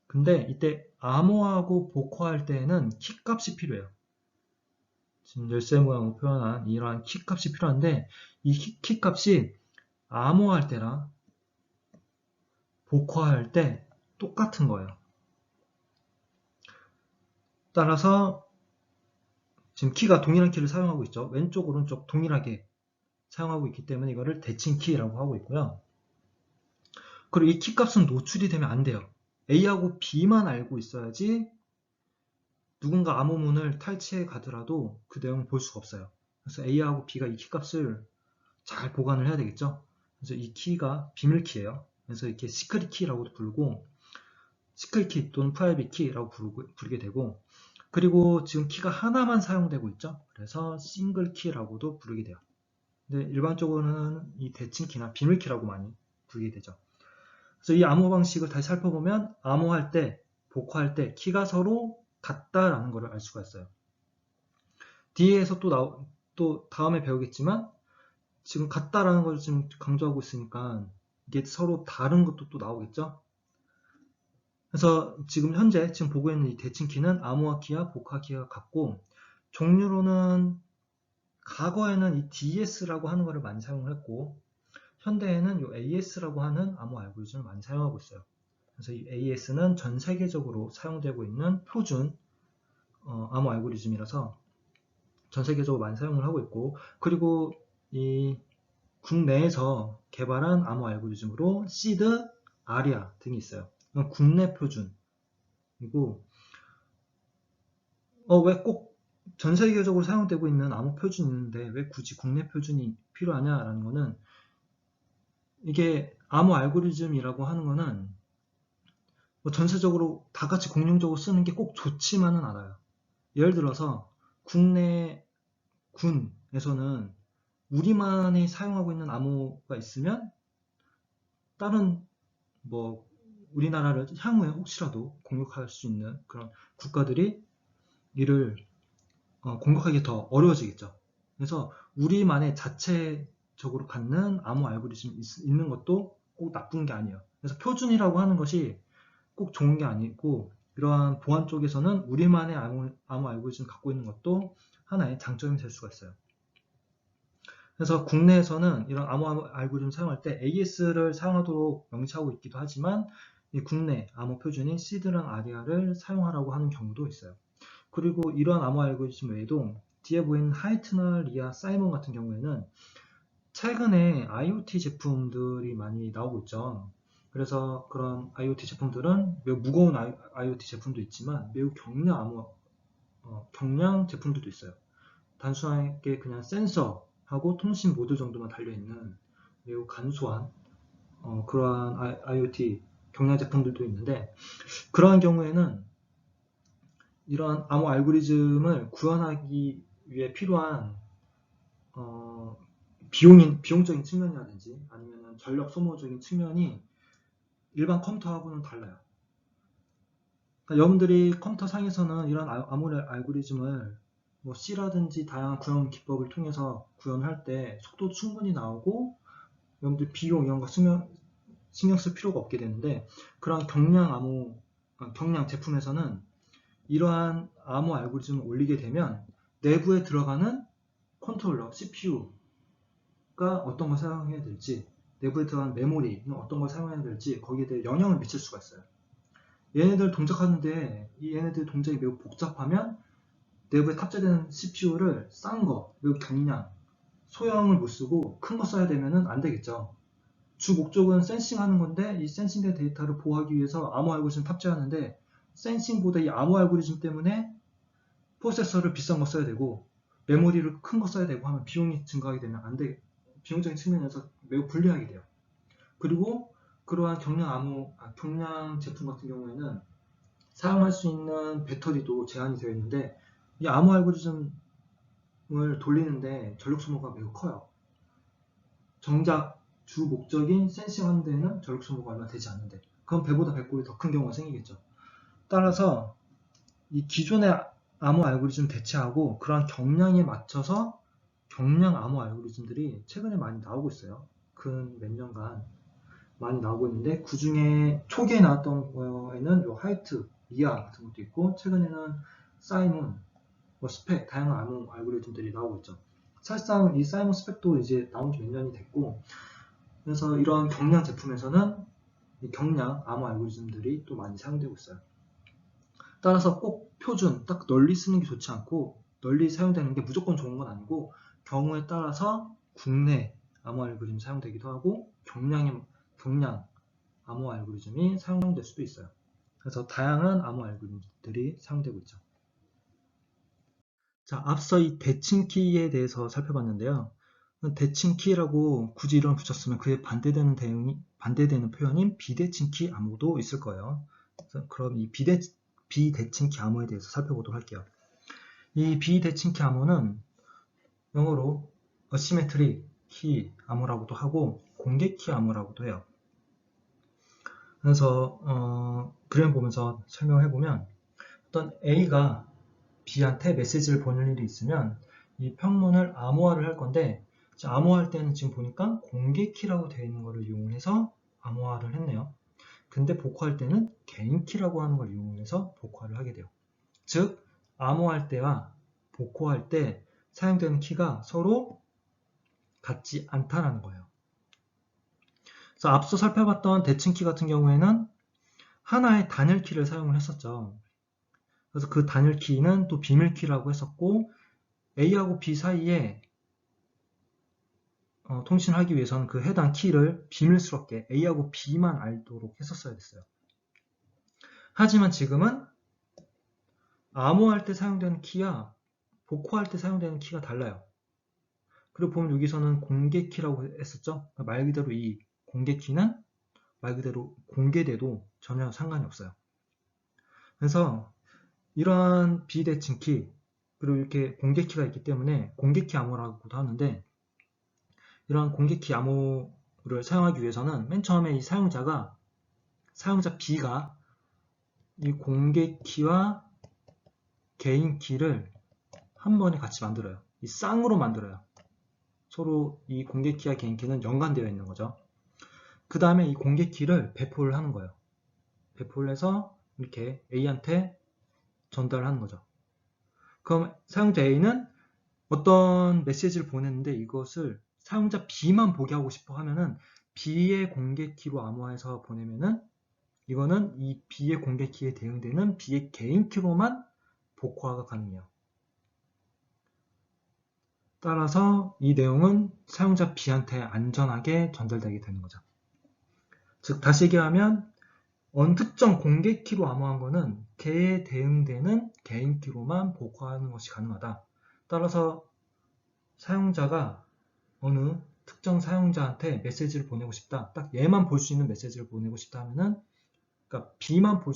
근데 이때 암호화하고 복화할 때에는 키값이 필요해요. 지금 열쇠 모양으로 표현한 이러한 키값이 필요한데 이 키값이 암호화할 때랑 복화할 때 똑같은 거예요. 따라서 지금 키가 동일한 키를 사용하고 있죠. 왼쪽 오른쪽 동일하게 사용하고 있기 때문에 이거를 대칭 키라고 하고 있고요. 그리고 이 키값은 노출이 되면 안 돼요. A하고 B만 알고 있어야지 누군가 암호문을 탈취해 가더라도 그 내용을 볼 수가 없어요. 그래서 A하고 B가 이 키값을 잘 보관을 해야 되겠죠. 그래서 이 키가 비밀키예요. 그래서 이렇게 시크릿 키라고도 부르고 시크릿 키 또는 프라이빗 키라고 부르게 되고, 그리고 지금 키가 하나만 사용되고 있죠. 그래서 싱글 키라고도 부르게 돼요. 근데 일반적으로는 이 대칭 키나 비밀 키라고 많이 부르게 되죠. 그래서 이 암호 방식을 다시 살펴보면 암호할 때, 복화할 때 키가 서로 같다라는 것을 알 수가 있어요. 뒤에서 또 다음에 배우겠지만 지금 같다라는 걸 지금 강조하고 있으니까 이게 서로 다른 것도 또 나오겠죠. 그래서 지금 현재 보고 있는 이 대칭 키는 암호화 키와 복화 키가 같고, 종류로는 과거에는 이 DS라고 하는 것을 많이 사용을 했고, 현대에는 이 AS라고 하는 암호 알고리즘을 많이 사용하고 있어요. 그래서 이 AS는 전 세계적으로 사용되고 있는 표준 암호 알고리즘이라서 전 세계적으로 많이 사용을 하고 있고, 그리고 이 국내에서 개발한 암호 알고리즘으로 시드, 아리아 등이 있어요. 이건 국내 표준이고, 왜 꼭 전 세계적으로 사용되고 있는 암호 표준이 있는데 왜 굳이 국내 표준이 필요하냐라는 거는, 이게 암호 알고리즘이라고 하는 거는 전세적으로 다 같이 공용적으로 쓰는 게 꼭 좋지만은 않아요. 예를 들어서 국내 군에서는 우리만이 사용하고 있는 암호가 있으면 다른 우리나라를 향후에 혹시라도 공격할 수 있는 그런 국가들이 이를 공격하기 더 어려워지겠죠. 그래서 우리만의 자체적으로 갖는 암호 알고리즘이 있는 것도 꼭 나쁜 게 아니에요. 그래서 표준이라고 하는 것이 꼭 좋은 게 아니고, 이러한 보안 쪽에서는 우리만의 암호 알고리즘을 갖고 있는 것도 하나의 장점이 될 수가 있어요. 그래서 국내에서는 이런 암호 알고리즘 사용할 때 AS를 사용하도록 명시하고 있기도 하지만, 이 국내 암호 표준인 시드랑 아리아를 사용하라고 하는 경우도 있어요. 그리고 이러한 암호 알고리즘 외에도 뒤에 보이는 하이트나 리아, 사이먼 같은 경우에는 최근에 IoT 제품들이 많이 나오고 있죠. 그래서 그런 IoT 제품들은 매우 무거운 IoT 제품도 있지만 매우 경량 제품들도 있어요. 단순하게 그냥 센서하고 통신 모듈 정도만 달려있는 매우 간소한 그러한 IoT 경량 제품들도 있는데, 그러한 경우에는 이러한 암호 알고리즘을 구현하기 위해 필요한 비용적인 측면이라든지 아니면 전력 소모적인 측면이 일반 컴퓨터하고는 달라요. 그러니까 여러분들이 컴퓨터 상에서는 이런 암호 알고리즘을 C라든지 다양한 구현 기법을 통해서 구현할 때 속도 충분히 나오고 여러분들 비용 이런 거 신경 쓸 필요가 없게 되는데, 그런 경량 제품에서는 이러한 암호 알고리즘을 올리게 되면 내부에 들어가는 컨트롤러, CPU가 어떤 걸 사용해야 될지, 내부에 들어가는 메모리는 어떤 걸 사용해야 될지 거기에 대해 영향을 미칠 수가 있어요. 얘네들 동작하는데 이 얘네들 동작이 매우 복잡하면 내부에 탑재된 CPU를 싼 거, 매우 경량, 소형을 못 쓰고 큰 거 써야 되면은 안 되겠죠. 주 목적은 센싱하는 건데 이 센싱된 데이터를 보호하기 위해서 암호 알고리즘 탑재하는데, 센싱보다 이 암호 알고리즘 때문에 프로세서를 비싼 거 써야 되고 메모리를 큰 거 써야 되고 하면 비용이 증가하게 되면 비용적인 측면에서 매우 불리하게 돼요. 그리고 그러한 경량 제품 같은 경우에는 사용할 수 있는 배터리도 제한이 되어 있는데 이 암호 알고리즘을 돌리는데 전력 소모가 매우 커요. 정작 주 목적인 센싱하는 데에는 전력 소모가 얼마 되지 않는데 그럼 배보다 배꼽이 더 큰 경우가 생기겠죠. 따라서 이 기존의 암호 알고리즘 대체하고 그러한 경량에 맞춰서 경량 암호 알고리즘들이 최근에 많이 나오고 있어요. 근 몇 년간 많이 나오고 있는데 그 중에 초기에 나왔던 거에는 요 하이트, 미아 같은 것도 있고 최근에는 사이먼, 스펙 다양한 암호 알고리즘들이 나오고 있죠. 사실상 이 사이먼 스펙도 이제 나온 지 몇 년이 됐고 그래서 이런 경량 제품에서는 이 경량 암호 알고리즘들이 또 많이 사용되고 있어요. 따라서 꼭 표준, 딱 널리 쓰는 게 좋지 않고 널리 사용되는 게 무조건 좋은 건 아니고 경우에 따라서 국내 암호 알고리즘 사용되기도 하고 경량 암호 알고리즘이 사용될 수도 있어요. 그래서 다양한 암호 알고리즘들이 사용되고 있죠. 자, 앞서 이 대칭키에 대해서 살펴봤는데요. 대칭키라고 굳이 이름을 붙였으면 그에 반대되는 표현인 비대칭키 암호도 있을 거예요. 그럼 이 비대칭키 암호에 대해서 살펴보도록 할게요. 이 비대칭키 암호는 영어로 어시메트릭 키 암호라고도 하고 공개키 암호라고도 해요. 그래서 그림 보면서 설명을 해보면 어떤 A가 B한테 메시지를 보낼 일이 있으면 이 평문을 암호화를 할 건데 암호화할 때는 지금 보니까 공개키라고 되어 있는 것을 이용해서 암호화를 했네요. 근데 복호할 때는 개인키라고 하는 걸 이용해서 복호를 하게 돼요. 즉 암호할 때와 복호할 때 사용되는 키가 서로 같지 않다는 거예요. 그래서 앞서 살펴봤던 대칭키 같은 경우에는 하나의 단일키를 사용을 했었죠. 그래서 그 단일키는 또 비밀키라고 했었고 A하고 B 사이에 통신하기 위해서는 그 해당 키를 비밀스럽게 A하고 B만 알도록 했었어야 됐어요. 하지만 지금은 암호할 때 사용되는 키와 복호할 때 사용되는 키가 달라요. 그리고 보면 여기서는 공개키라고 했었죠. 말 그대로 이 공개키는 말 그대로 공개돼도 전혀 상관이 없어요. 그래서 이러한 비대칭키 그리고 이렇게 공개키가 있기 때문에 공개키 암호라고도 하는데 이러한 공개키 암호를 사용하기 위해서는 맨 처음에 이 사용자 B가 이 공개키와 개인키를 한 번에 같이 만들어요. 이 쌍으로 만들어요. 서로 이 공개키와 개인키는 연관되어 있는 거죠. 그 다음에 이 공개키를 배포를 하는 거예요. 배포를 해서 이렇게 A한테 전달하는 거죠. 그럼 사용자 A는 어떤 메시지를 보냈는데 이것을 사용자 B만 보게 하고 싶어 하면은 B의 공개키로 암호화해서 보내면은 이거는 이 B의 공개키에 대응되는 B의 개인키로만 복호화가 가능해요. 따라서 이 내용은 사용자 B한테 안전하게 전달되게 되는 거죠. 즉 다시 얘기하면 어느 특정 공개키로 암호한 거는 걔에 대응되는 개인키로만 복호하는 것이 가능하다. 따라서 사용자가 어느 특정 사용자한테 메시지를 보내고 싶다. 딱 얘만 볼 수 있는 메시지를 보내고 싶다 하면은 그러니까 B만 볼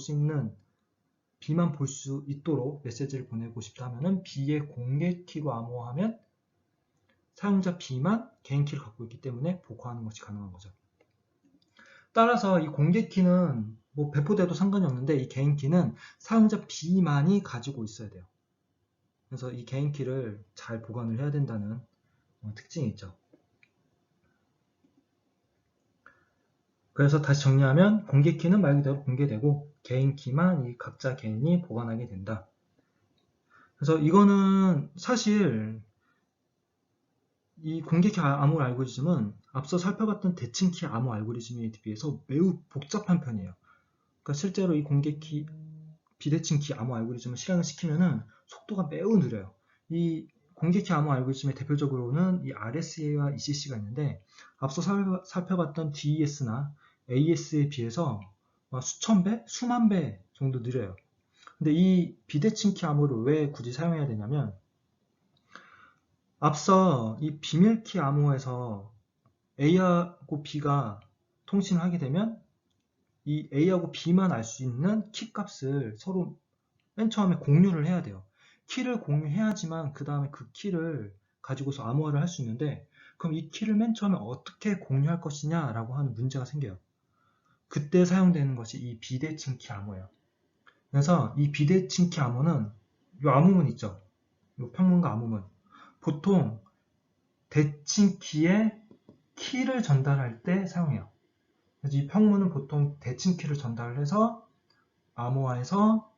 수 있도록 메시지를 보내고 싶다 하면은 B의 공개키로 암호하면 사용자 B만 개인키를 갖고 있기 때문에 복호하는 것이 가능한 거죠. 따라서 이 공개키는 뭐 배포돼도 상관이 없는데 이 개인키는 사용자 B만이 가지고 있어야 돼요. 그래서 이 개인키를 잘 보관을 해야 된다는 특징이 있죠. 그래서 다시 정리하면 공개키는 말 그대로 공개되고 개인키만 이 각자 개인이 보관하게 된다. 그래서 이거는 사실 이 공개키 암호 알고리즘은 앞서 살펴봤던 대칭키 암호 알고리즘에 비해서 매우 복잡한 편이에요. 그러니까 실제로 이 비대칭키 암호 알고리즘을 실행을 시키면은 속도가 매우 느려요. 이 공개키 암호 알고리즘의 대표적으로는 이 RSA와 ECC가 있는데 앞서 살펴봤던 DES나 AS에 비해서 수천 배, 수만 배 정도 느려요. 근데 이 비대칭키 암호를 왜 굳이 사용해야 되냐면 앞서 이 비밀키 암호에서 A하고 B가 통신을 하게 되면 이 A하고 B만 알 수 있는 키 값을 서로 맨 처음에 공유를 해야 돼요. 키를 공유해야지만 그 다음에 그 키를 가지고서 암호화를 할 수 있는데, 그럼 이 키를 맨 처음에 어떻게 공유할 것이냐 라고 하는 문제가 생겨요. 그때 사용되는 것이 이 비대칭키 암호예요. 그래서 이 비대칭키 암호는 이 암호문 있죠, 이 평문과 암호문, 보통 대칭키에 키를 전달할 때 사용해요. 그래서 이 평문은 보통 대칭키를 전달을 해서 암호화해서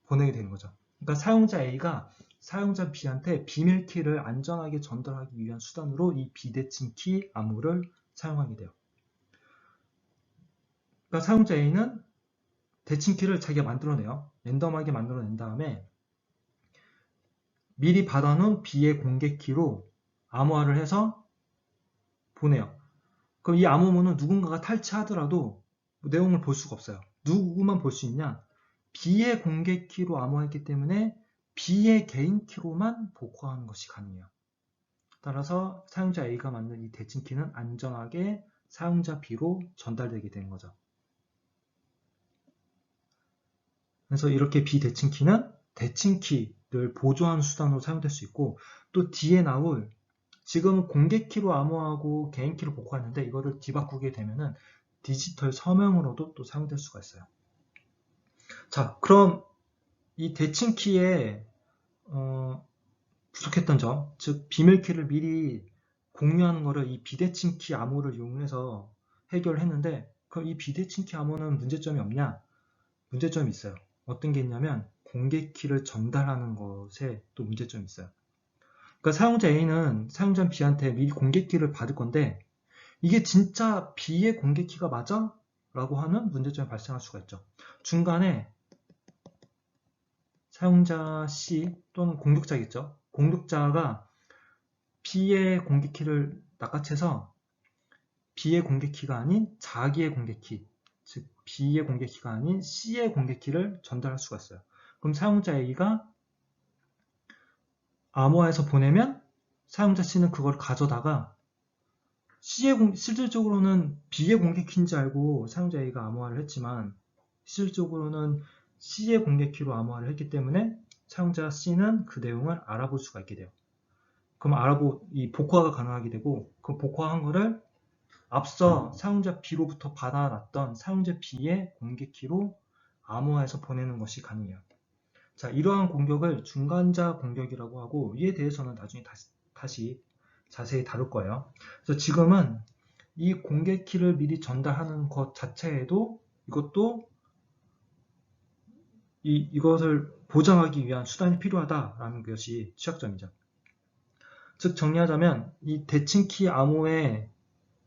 보내게 되는 거죠. 그러니까 사용자 A가 사용자 B한테 비밀키를 안전하게 전달하기 위한 수단으로 이 비대칭키 암호를 사용하게 돼요. 그러니까 사용자 A는 대칭키를 자기가 만들어내요. 랜덤하게 만들어낸 다음에 미리 받아놓은 B의 공개키로 암호화를 해서 보내요. 그럼 이 암호문은 누군가가 탈취하더라도 내용을 볼 수가 없어요. 누구만 볼 수 있냐? B의 공개키로 암호했기 때문에 B의 개인 키로만 복호하는 것이 가능해요. 따라서 사용자 A가 만든 이 대칭키는 안전하게 사용자 B로 전달되게 되는 거죠. 그래서 이렇게 비대칭키는 대칭키를 보조하는 수단으로 사용될 수 있고, 또 뒤에 나올, 지금 공개키로 암호하고 개인키로 복호하는데 이거를 뒤바꾸게 되면은 디지털 서명으로도 또 사용될 수가 있어요. 자, 그럼 이 대칭키에 부족했던 점, 즉 비밀키를 미리 공유하는 거를 이 비대칭키 암호를 이용해서 해결했는데, 그럼 이 비대칭키 암호는 문제점이 없냐? 문제점이 있어요. 어떤 게 있냐면 공개키를 전달하는 것에 또 문제점이 있어요. 그러니까 사용자 A는 사용자 B한테 미리 공개키를 받을 건데 이게 진짜 B의 공개키가 맞아? 라고 하는 문제점이 발생할 수가 있죠. 중간에 사용자 C 또는 공격자겠죠. 공격자가 B의 공개키를 낚아채서 B의 공개키가 아닌 자기의 공개키, 즉 B의 공개키가 아닌 C의 공개키를 전달할 수가 있어요. 그럼 사용자 A가 암호화해서 보내면 사용자 C는 그걸 가져다가 실질적으로는 B의 공개키인지 알고 사용자 A가 암호화를 했지만 실질적으로는 C의 공개키로 암호화를 했기 때문에 사용자 C는 그 내용을 알아볼 수가 있게 돼요. 그럼 이 복호화가 가능하게 되고, 그 복호화한 거를 앞서 사용자 B로부터 받아놨던 사용자 B의 공개키로 암호화해서 보내는 것이 가능해요. 자, 이러한 공격을 중간자 공격이라고 하고, 이에 대해서는 나중에 다시 자세히 다룰 거예요. 그래서 지금은 이 공개키를 미리 전달하는 것 자체에도 이것을 보장하기 위한 수단이 필요하다라는 것이 취약점이죠. 즉 정리하자면 이 대칭키 암호의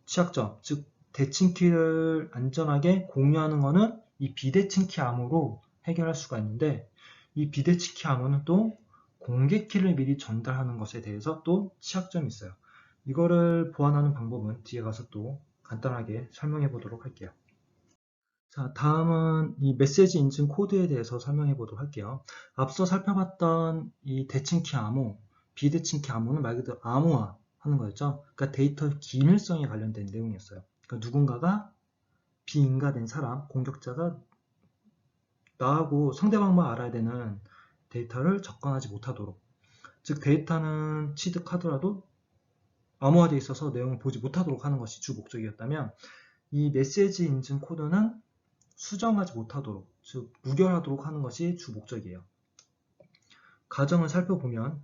취약점, 즉 대칭키를 안전하게 공유하는 것은 이 비대칭키 암호로 해결할 수가 있는데, 이 비대칭키 암호는 또 공개키를 미리 전달하는 것에 대해서 또 취약점이 있어요. 이거를 보완하는 방법은 뒤에 가서 또 간단하게 설명해 보도록 할게요. 자, 다음은 이 메시지 인증 코드에 대해서 설명해 보도록 할게요. 앞서 살펴봤던 이 대칭키 암호, 비대칭키 암호는 말 그대로 암호화 하는 거였죠. 그러니까 데이터 기밀성에 관련된 내용이었어요. 그러니까 누군가가 비인가된 사람, 공격자가 나하고 상대방만 알아야 되는 데이터를 접근하지 못하도록, 즉 데이터는 취득하더라도 암호화되어 있어서 내용을 보지 못하도록 하는 것이 주 목적이었다면, 이 메시지 인증 코드는 수정하지 못하도록, 즉 무결하도록 하는 것이 주 목적이에요. 가정을 살펴보면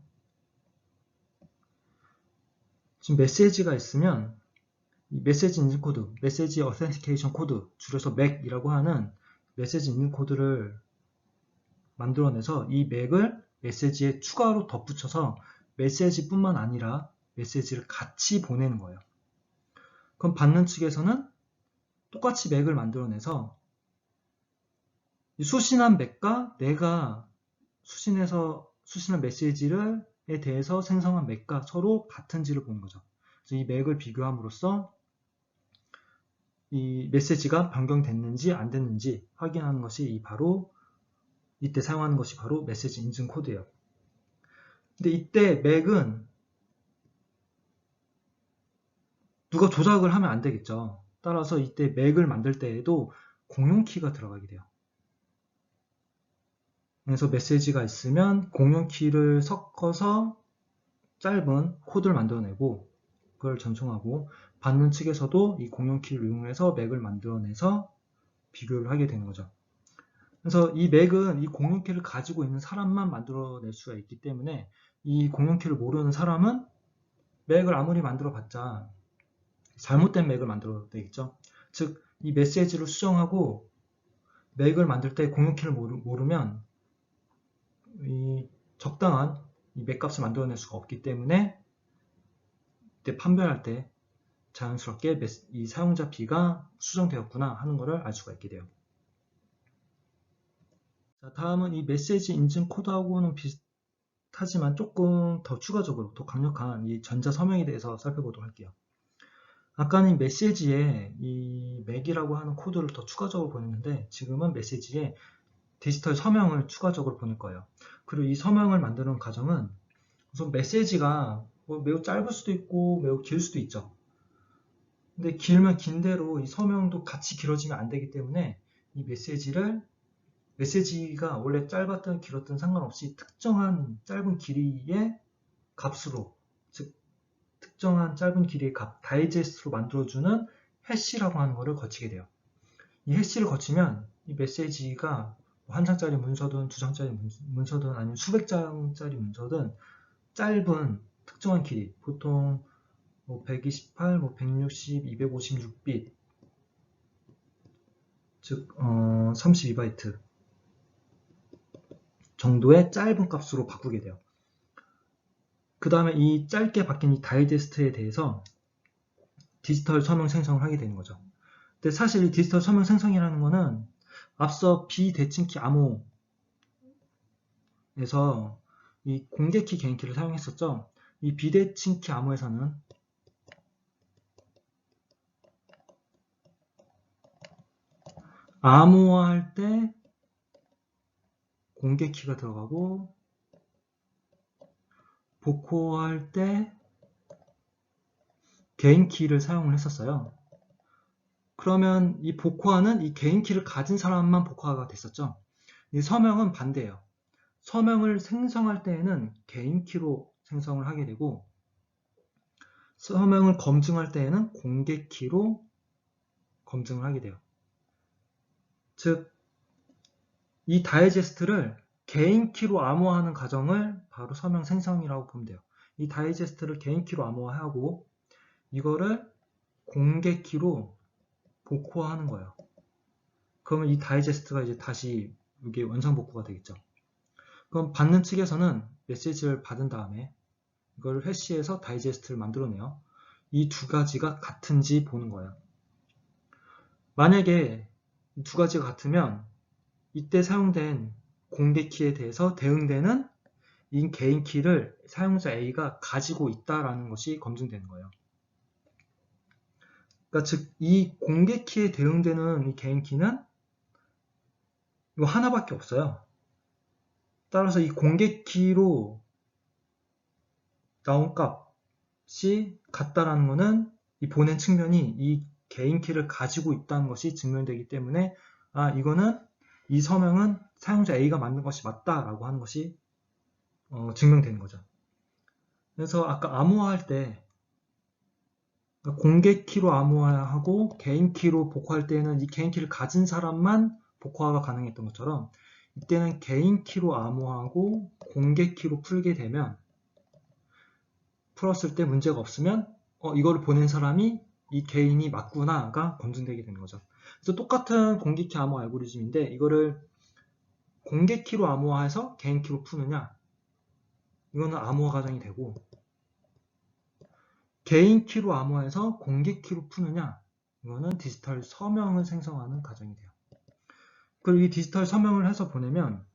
지금 메시지가 있으면 이 메시지 인증 코드, 메시지 어센티케이션 코드, 줄여서 MAC이라고 하는 메시지 인증 코드를 만들어내서 이 MAC을 메시지에 추가로 덧붙여서 메시지뿐만 아니라 메시지를 같이 보내는 거예요. 그럼 받는 측에서는 똑같이 MAC을 만들어내서 수신한 MAC과 내가 수신한 메시지에 대해서 생성한 MAC과 서로 같은지를 보는 거죠. 그래서 이 MAC을 비교함으로써 이 메시지가 변경됐는지 안 됐는지 확인하는 것이 이때 사용하는 것이 바로 메시지 인증 코드예요. 근데 이때 맥은 누가 조작을 하면 안 되겠죠. 따라서 이때 맥을 만들 때에도 공용 키가 들어가게 돼요. 그래서 메시지가 있으면 공용 키를 섞어서 짧은 코드를 만들어내고 그걸 전송하고, 받는 측에서도 이 공용 키를 이용해서 맥을 만들어내서 비교를 하게 되는 거죠. 그래서 이 맥은 이 공용 키를 가지고 있는 사람만 만들어낼 수가 있기 때문에 이 공용 키를 모르는 사람은 맥을 아무리 만들어봤자 잘못된 맥을 만들어내겠죠. 즉, 이 메시지를 수정하고 맥을 만들 때 공용 키를 모르면 이 적당한 이 맥 값을 만들어낼 수가 없기 때문에 이때 판별할 때 자연스럽게 이 사용자 B가 수정되었구나 하는 것을 알 수가 있게 돼요. 자, 다음은 이 메시지 인증 코드하고는 비슷하지만 조금 더 추가적으로 더 강력한 이 전자 서명에 대해서 살펴보도록 할게요. 아까는 메시지에 이 맥이라고 하는 코드를 더 추가적으로 보냈는데 지금은 메시지에 디지털 서명을 추가적으로 보낼 거예요. 그리고 이 서명을 만드는 과정은 우선 메시지가 매우 짧을 수도 있고 매우 길 수도 있죠. 근데 길면 긴 대로 이 서명도 같이 길어지면 안 되기 때문에 이 메시지가 원래 짧았든 길었든 상관없이 특정한 짧은 길이의 값으로, 즉 특정한 짧은 길이의 값, 다이제스트로 만들어주는 해시라고 하는 것을 거치게 돼요. 이 해시를 거치면 이 메시지가 한 장짜리 문서든 두 장짜리 문서든 아니면 수백 장짜리 문서든 짧은 특정한 길이, 보통 128, 160, 256빛, 즉 32바이트 정도의 짧은 값으로 바꾸게 돼요. 그 다음에 이 짧게 바뀐 이 다이제스트에 대해서 디지털 서명 생성을 하게 되는 거죠. 근데 사실 이 디지털 서명 생성이라는 거는 앞서 비대칭키 암호에서 이 공개키 개인키를 사용했었죠. 이 비대칭키 암호에서는 암호화할 때 공개키가 들어가고 복호화할 때 개인키를 사용을 했었어요. 그러면 이 복호화는 이 개인키를 가진 사람만 복호화가 됐었죠. 이 서명은 반대예요. 서명을 생성할 때에는 개인키로 생성을 하게 되고 서명을 검증할 때에는 공개키로 검증을 하게 돼요. 즉, 이 다이제스트를 개인키로 암호화하는 과정을 바로 서명 생성이라고 보면 돼요. 이 다이제스트를 개인키로 암호화하고 이거를 공개키로 복호화하는 거예요. 그러면 이 다이제스트가 이제 다시 이게 원상복구가 되겠죠. 그럼 받는 측에서는 메시지를 받은 다음에 이걸 해시해서 다이제스트를 만들어내요. 이 두 가지가 같은지 보는 거예요. 만약에 이 두 가지가 같으면 이때 사용된 공개키에 대해서 대응되는 이 개인키를 사용자 A가 가지고 있다는 것이 검증되는 거예요. 그러니까 즉, 이 공개키에 대응되는 이 개인키는 이거 하나밖에 없어요. 따라서 이 공개키로 나온 값이 같다라는 것은 이 보낸 측면이 이 개인키를 가지고 있다는 것이 증명되기 때문에 이거는 이 서명은 사용자 A가 만든 것이 맞다라고 하는 것이 증명되는 거죠. 그래서 아까 암호화할 때 공개키로 암호화하고 개인키로 복호할 때는 이 개인키를 가진 사람만 복호화가 가능했던 것처럼 이때는 개인키로 암호하고 공개키로 풀게 되면 풀었을 때 문제가 없으면 이거를 보낸 사람이 이 개인이 맞구나가 검증되게 되는 거죠. 그래서 똑같은 공개키 암호 알고리즘인데 이거를 공개키로 암호화해서 개인키로 푸느냐, 이거는 암호화 과정이 되고 개인키로 암호화해서 공개키로 푸느냐, 이거는 디지털 서명을 생성하는 과정이 돼요. 그리고 이 디지털 서명을 해서 보내면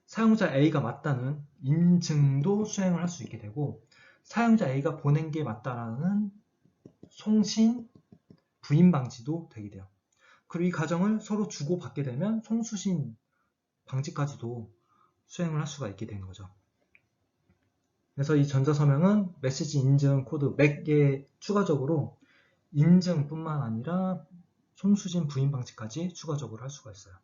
사용자 A가 맞다는 인증도 수행을 할 수 있게 되고 사용자 A가 보낸 게 맞다라는 송신 부인 방지도 되게 돼요. 그리고 이 과정을 서로 주고받게 되면 송수신 방지까지도 수행을 할 수가 있게 되는 거죠. 그래서 이 전자서명은 메시지 인증 코드 맥에 추가적으로 인증뿐만 아니라 송수진 부인 방지까지 추가적으로 할 수가 있어요.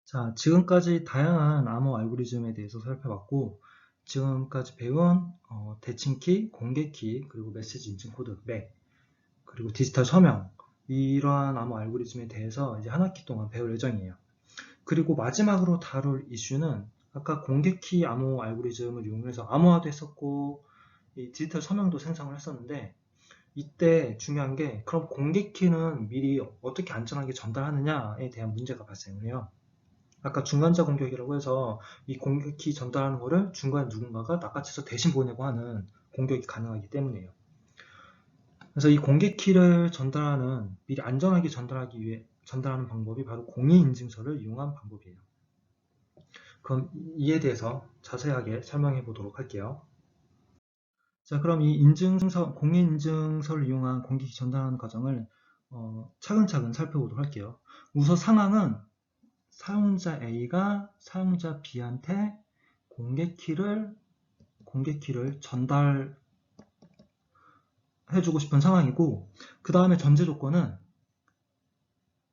자, 지금까지 다양한 암호 알고리즘에 대해서 살펴봤고, 지금까지 배운 대칭키, 공개키, 그리고 메시지 인증 코드 맥, 그리고 디지털 서명, 이러한 암호 알고리즘에 대해서 이제 한 학기 동안 배울 예정이에요. 그리고 마지막으로 다룰 이슈는 아까 공개키 암호 알고리즘을 이용해서 암호화도 했었고 이 디지털 서명도 생성을 했었는데, 이때 중요한 게 그럼 공개키는 미리 어떻게 안전하게 전달하느냐에 대한 문제가 발생을 해요. 아까 중간자 공격이라고 해서 이 공개키 전달하는 거를 중간에 누군가가 낚아채서 대신 보내고 하는 공격이 가능하기 때문이에요. 그래서 이 공개키를 전달하는, 미리 안전하게 전달하기 위해 전달하는 방법이 바로 공인인증서를 이용한 방법이에요. 그럼 이에 대해서 자세하게 설명해 보도록 할게요. 자, 그럼 이 공인인증서를 이용한 공개키 전달하는 과정을 차근차근 살펴보도록 할게요. 우선 상황은 사용자 A가 사용자 B한테 공개키를 전달해주고 싶은 상황이고, 그 다음에 전제 조건은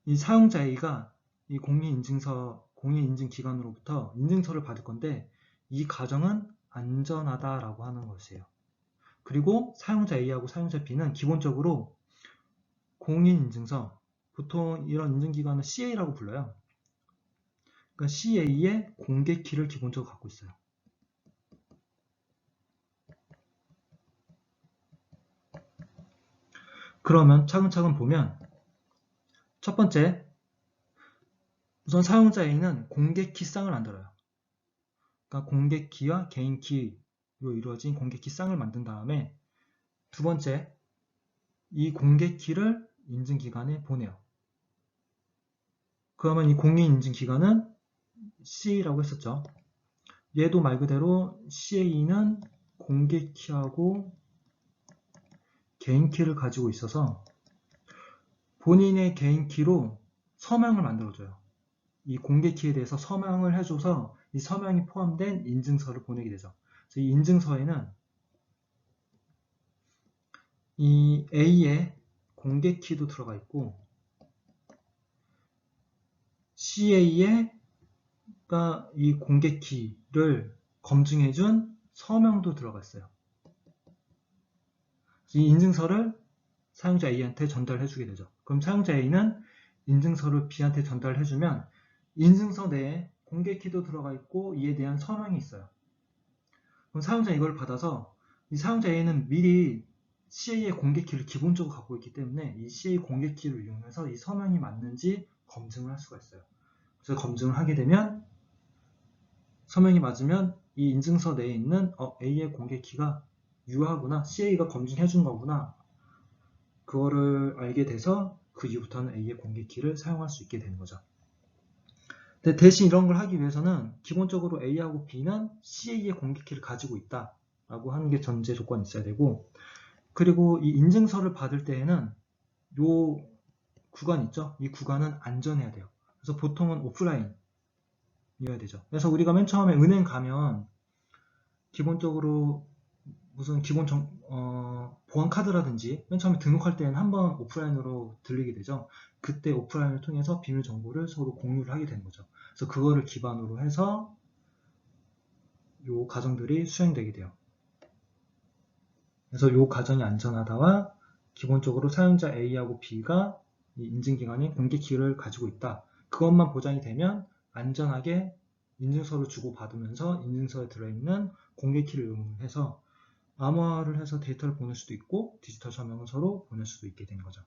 이 사용자 A가 이 공인인증기관으로부터 인증서를 받을 건데 이 과정은 안전하다라고 하는 것이에요. 그리고 사용자 A하고 사용자 B는 기본적으로 공인인증서, 보통 이런 인증기관은 CA라고 불러요. 그러니까 CA의 공개키를 기본적으로 갖고 있어요. 그러면 차근차근 보면, 첫 번째, 우선 사용자 A는 공개키 쌍을 만들어요. 그러니까 공개키와 개인키로 이루어진 공개키 쌍을 만든 다음에, 두 번째, 이 공개키를 인증기관에 보내요. 그러면 이 공인인증기관은 CA라고 했었죠. 얘도 말 그대로 CA는 공개키하고 개인키를 가지고 있어서 본인의 개인키로 서명을 만들어줘요. 이 공개키에 대해서 서명을 해줘서 이 서명이 포함된 인증서를 보내게 되죠. 그래서 이 인증서에는 이 A의 공개키도 들어가 있고 CA의 이 공개키를 검증해준 서명도 들어가 있어요. 이 인증서를 사용자 A한테 전달해주게 되죠. 그럼 사용자 A는 인증서를 B한테 전달해주면 인증서 내에 공개키도 들어가 있고 이에 대한 서명이 있어요. 그럼 사용자 이걸 받아서 이 사용자 A는 미리 CA의 공개키를 기본적으로 갖고 있기 때문에 이 CA 공개키를 이용해서 이 서명이 맞는지 검증을 할 수가 있어요. 그래서 검증을 하게 되면 서명이 맞으면 이 인증서 내에 있는 A의 공개키가 유효하구나, CA가 검증해 준 거구나, 그거를 알게 돼서 그 이후부터는 A의 공개키를 사용할 수 있게 되는 거죠. 근데 대신 이런 걸 하기 위해서는 기본적으로 A하고 B는 CA의 공개키를 가지고 있다 라고 하는 게 전제 조건이 있어야 되고, 그리고 이 인증서를 받을 때에는 요 구간 있죠? 이 구간은 안전해야 돼요. 그래서 보통은 오프라인이어야 되죠. 그래서 우리가 맨 처음에 은행 가면 기본적으로 무슨 기본 보안카드라든지 맨 처음에 등록할 때는 한번 오프라인으로 들리게 되죠. 그때 오프라인을 통해서 비밀 정보를 서로 공유를 하게 되는 거죠. 그래서 그거를 기반으로 해서 요 과정들이 수행되게 돼요. 그래서 요 과정이 안전하다와 기본적으로 사용자 A하고 B가 이 인증기관이 공개키를 가지고 있다, 그것만 보장이 되면 안전하게 인증서를 주고받으면서 인증서에 들어있는 공개키를 이용해서 암호화를 해서 데이터를 보낼 수도 있고 디지털 서명을 서로 보낼 수도 있게 된 거죠.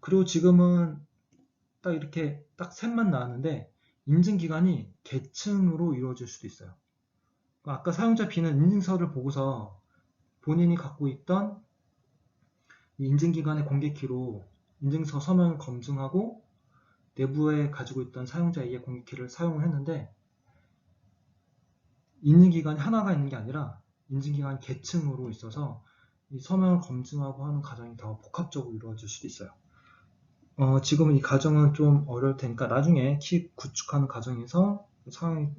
그리고 지금은 딱 이렇게 딱 셋만 나왔는데 인증기간이 계층으로 이루어질 수도 있어요. 아까 사용자 B는 인증서를 보고서 본인이 갖고 있던 이 인증기관의 공개키로 인증서 서명을 검증하고 내부에 가지고 있던 사용자 A의 공개키를 사용을 했는데, 인증기관이 하나가 있는 게 아니라 인증기관 계층으로 있어서 이 서명을 검증하고 하는 과정이 더 복합적으로 이루어질 수도 있어요. 지금은 이 과정은 좀 어려울 테니까 나중에 키 구축하는 과정에서 상황이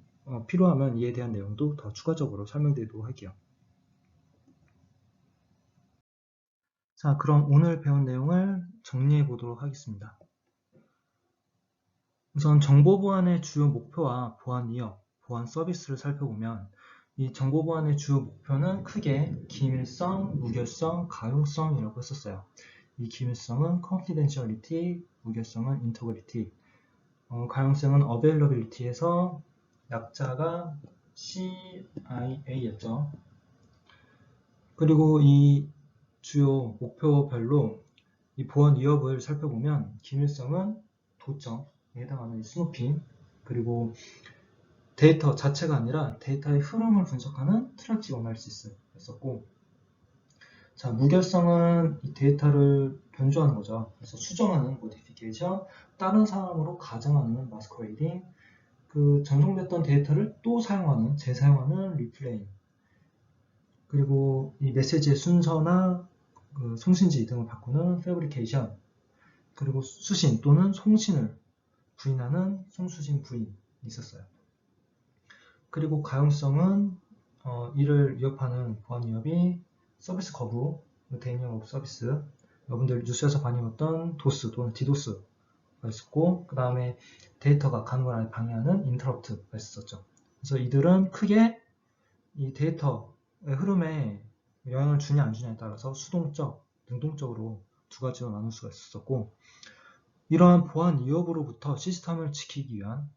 필요하면 이에 대한 내용도 더 추가적으로 설명드리도록 할게요. 자, 그럼 오늘 배운 내용을 정리해 보도록 하겠습니다. 우선 정보 보안의 주요 목표와 보안 위협, 보안 서비스를 살펴보면 이 정보 보안의 주요 목표는 크게 기밀성, 무결성, 가용성이라고 했었어요. 이 기밀성은 confidentiality, 무결성은 integrity, 가용성은 availability에서 약자가 CIA였죠. 그리고 이 주요 목표별로 이 보안 위협을 살펴보면 기밀성은 도청에 해당하는 스누핑, 그리고 데이터 자체가 아니라 데이터의 흐름을 분석하는 트래픽 어널리시스였었고, 자, 무결성은 이 데이터를 변조하는 거죠. 그래서 수정하는 모디피케이션, 다른 사람으로 가정하는 마스커레이딩, 그 전송됐던 데이터를 또 사용하는, 재사용하는 리플레잉, 그리고 이 메시지의 순서나 그 송신지 등을 바꾸는 패브리케이션, 그리고 수신 또는 송신을 부인하는 송수신 부인이 있었어요. 그리고 가용성은 이를 위협하는 보안 위협이 서비스 거부, 데이니얼 오브 서비스, 여러분들 뉴스에서 많이 봤던 도스 또는 디도스가 있었고, 그 다음에 데이터가 가는 걸 방해하는 인터럽트가 있었죠. 그래서 이들은 크게 이 데이터의 흐름에 영향을 주냐 안 주냐에 따라서 수동적, 능동적으로 두 가지로 나눌 수가 있었고, 이러한 보안 위협으로부터 시스템을 지키기 위한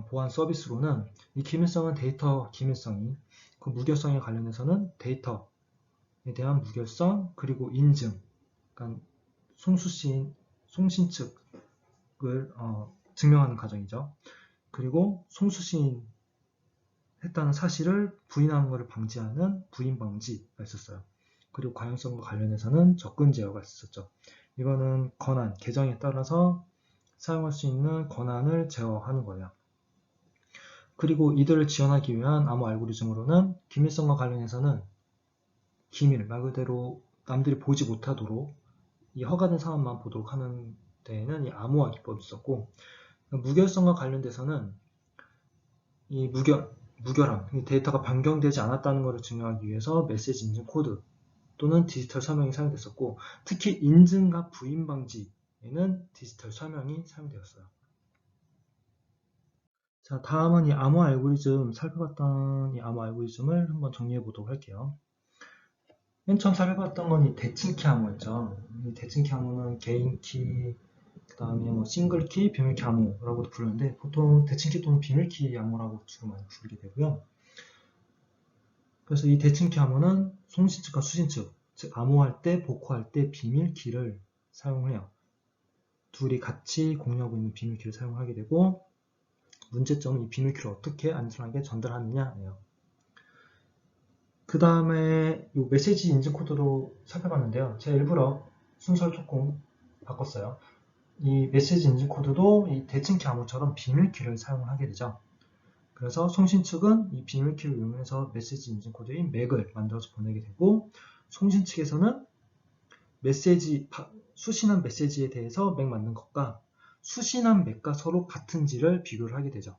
보안 서비스로는 이 기밀성은 데이터 기밀성이, 그 무결성에 관련해서는 데이터에 대한 무결성, 그리고 인증, 그러니까 송신 측을 증명하는 과정이죠. 그리고 송수신 했다는 사실을 부인하는 것을 방지하는 부인 방지가 있었어요. 그리고 가용성과 관련해서는 접근 제어가 있었죠. 이거는 권한, 계정에 따라서 사용할 수 있는 권한을 제어하는 거예요. 그리고 이들을 지원하기 위한 암호 알고리즘으로는 기밀성과 관련해서는 기밀, 말 그대로 남들이 보지 못하도록 이 허가된 사람만 보도록 하는 데에는 이 암호화 기법이 있었고, 무결성과 관련돼서는 이 무결함, 데이터가 변경되지 않았다는 것을 증명하기 위해서 메시지 인증 코드 또는 디지털 서명이 사용됐었고, 특히 인증과 부인 방지에는 디지털 서명이 사용되었어요. 자, 다음은 이 암호 알고리즘, 살펴봤던 이 암호 알고리즘을 한번 정리해 보도록 할게요. 맨 처음 살펴봤던 건 이 대칭키 암호였죠. 이 대칭키 암호는 개인키, 그 다음에 뭐 싱글키, 비밀키 암호라고도 부르는데, 보통 대칭키 또는 비밀키 암호라고 주로 많이 부르게 되고요. 그래서 이 대칭키 암호는 송신측과 수신측, 즉 암호할 때, 복호할 때 비밀키를 사용을 해요. 둘이 같이 공유하고 있는 비밀키를 사용하게 되고, 문제점은 이 비밀키를 어떻게 안전하게 전달하느냐예요. 그 다음에 이 메시지 인증 코드로 살펴봤는데요. 제가 일부러 순서를 조금 바꿨어요. 이 메시지 인증 코드도 이 대칭키 암호처럼 비밀키를 사용을 하게 되죠. 그래서 송신 측은 이 비밀키를 이용해서 메시지 인증 코드인 맥을 만들어서 보내게 되고, 송신 측에서는 수신한 메시지에 대해서 맥 만든 것과 수신한 맥과 서로 같은지를 비교를 하게 되죠.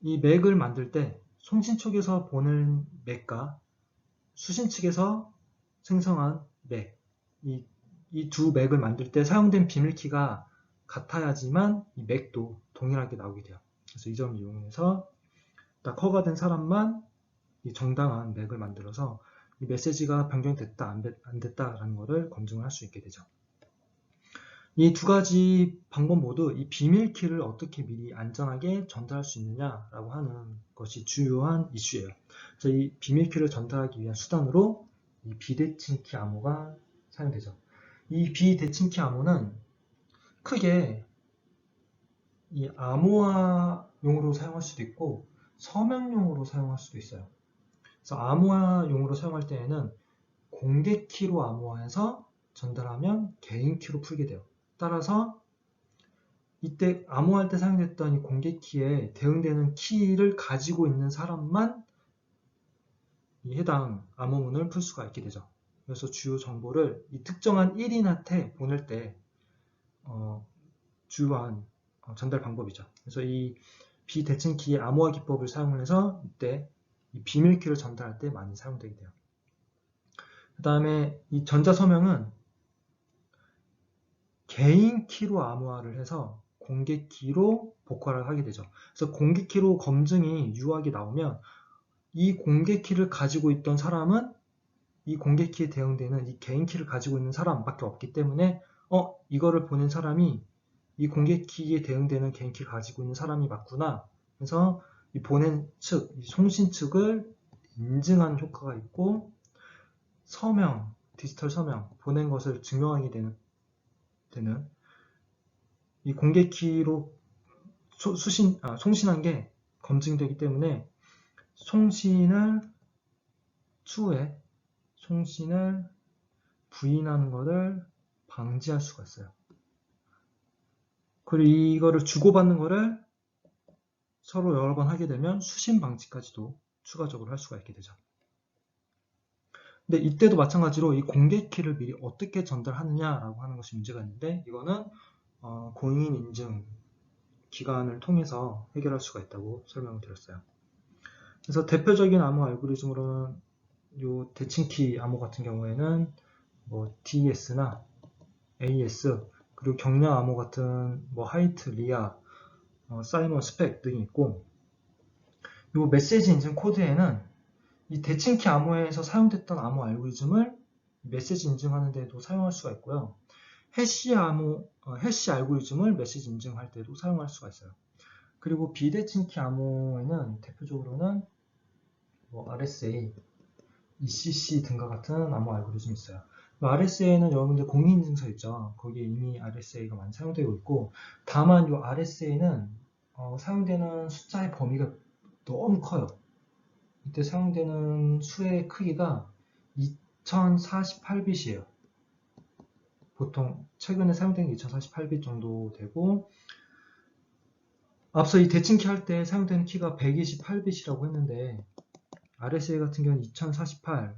이 맥을 만들 때 송신 측에서 보낸 맥과 수신 측에서 생성한 맥, 이 두 맥을 만들 때 사용된 비밀키가 같아야지만 이 맥도 동일하게 나오게 돼요. 그래서 이 점을 이용해서 딱 허가된 사람만 이 정당한 맥을 만들어서 이 메시지가 변경됐다 안 됐다라는 것을 검증을 할 수 있게 되죠. 이 두 가지 방법 모두 이 비밀키를 어떻게 미리 안전하게 전달할 수 있느냐라고 하는 것이 주요한 이슈예요. 그래서 이 비밀키를 전달하기 위한 수단으로 이 비대칭키 암호가 사용되죠. 이 비대칭키 암호는 크게 이 암호화용으로 사용할 수도 있고 서명용으로 사용할 수도 있어요. 그래서 암호화용으로 사용할 때에는 공개키로 암호화해서 전달하면 개인키로 풀게 돼요. 따라서 이때 암호할 때 사용됐던 이 공개키에 대응되는 키를 가지고 있는 사람만 이 해당 암호문을 풀 수가 있게 되죠. 그래서 주요 정보를 이 특정한 1인한테 보낼 때 주요한 전달 방법이죠. 그래서 이 비대칭키의 암호화 기법을 사용을 해서 이때 이 비밀키를 전달할 때 많이 사용되게 돼요. 그 다음에 이 전자서명은 개인 키로 암호화를 해서 공개 키로 복화를 하게 되죠. 그래서 공개 키로 검증이 유효하게 나오면 이 공개 키를 가지고 있던 사람은 이 공개 키에 대응되는 이 개인 키를 가지고 있는 사람밖에 없기 때문에 이거를 보낸 사람이 이 공개 키에 대응되는 개인 키를 가지고 있는 사람이 맞구나. 그래서 이 보낸 측, 이 송신 측을 인증하는 효과가 있고 서명, 디지털 서명, 보낸 것을 증명하게 되는 이 공개 키로 송신한 게 검증되기 때문에 송신을 추후에 송신을 부인하는 것을 방지할 수가 있어요. 그리고 이거를 주고받는 것을 서로 여러 번 하게 되면 수신 방지까지도 추가적으로 할 수가 있게 되죠. 근데 이때도 마찬가지로 이 공개 키를 미리 어떻게 전달하느냐라고 하는 것이 문제가 있는데 이거는 공인 인증 기관을 통해서 해결할 수가 있다고 설명을 드렸어요. 그래서 대표적인 암호 알고리즘으로는 요 대칭키 암호 같은 경우에는 뭐 DES나 AES 그리고 경량 암호 같은 뭐 하이트, 리아, 사이먼, 스펙 등이 있고 요 메시지 인증 코드에는 이 대칭키 암호에서 사용됐던 암호 알고리즘을 메시지 인증하는 데도 사용할 수가 있고요. 해시 알고리즘을 메시지 인증할 때도 사용할 수가 있어요. 그리고 비대칭키 암호에는 대표적으로는 뭐 RSA, ECC 등과 같은 암호 알고리즘이 있어요. RSA는 여러분들 공인인증서 있죠. 거기에 이미 RSA가 많이 사용되고 있고 다만 이 RSA는 사용되는 숫자의 범위가 너무 커요. 이때 사용되는 수의 크기가 2048빛이에요. 보통 최근에 사용되는 게 2048빛 정도 되고 앞서 이 대칭키 할 때 사용되는 키가 128빛이라고 했는데 RSA 같은 경우는 2048,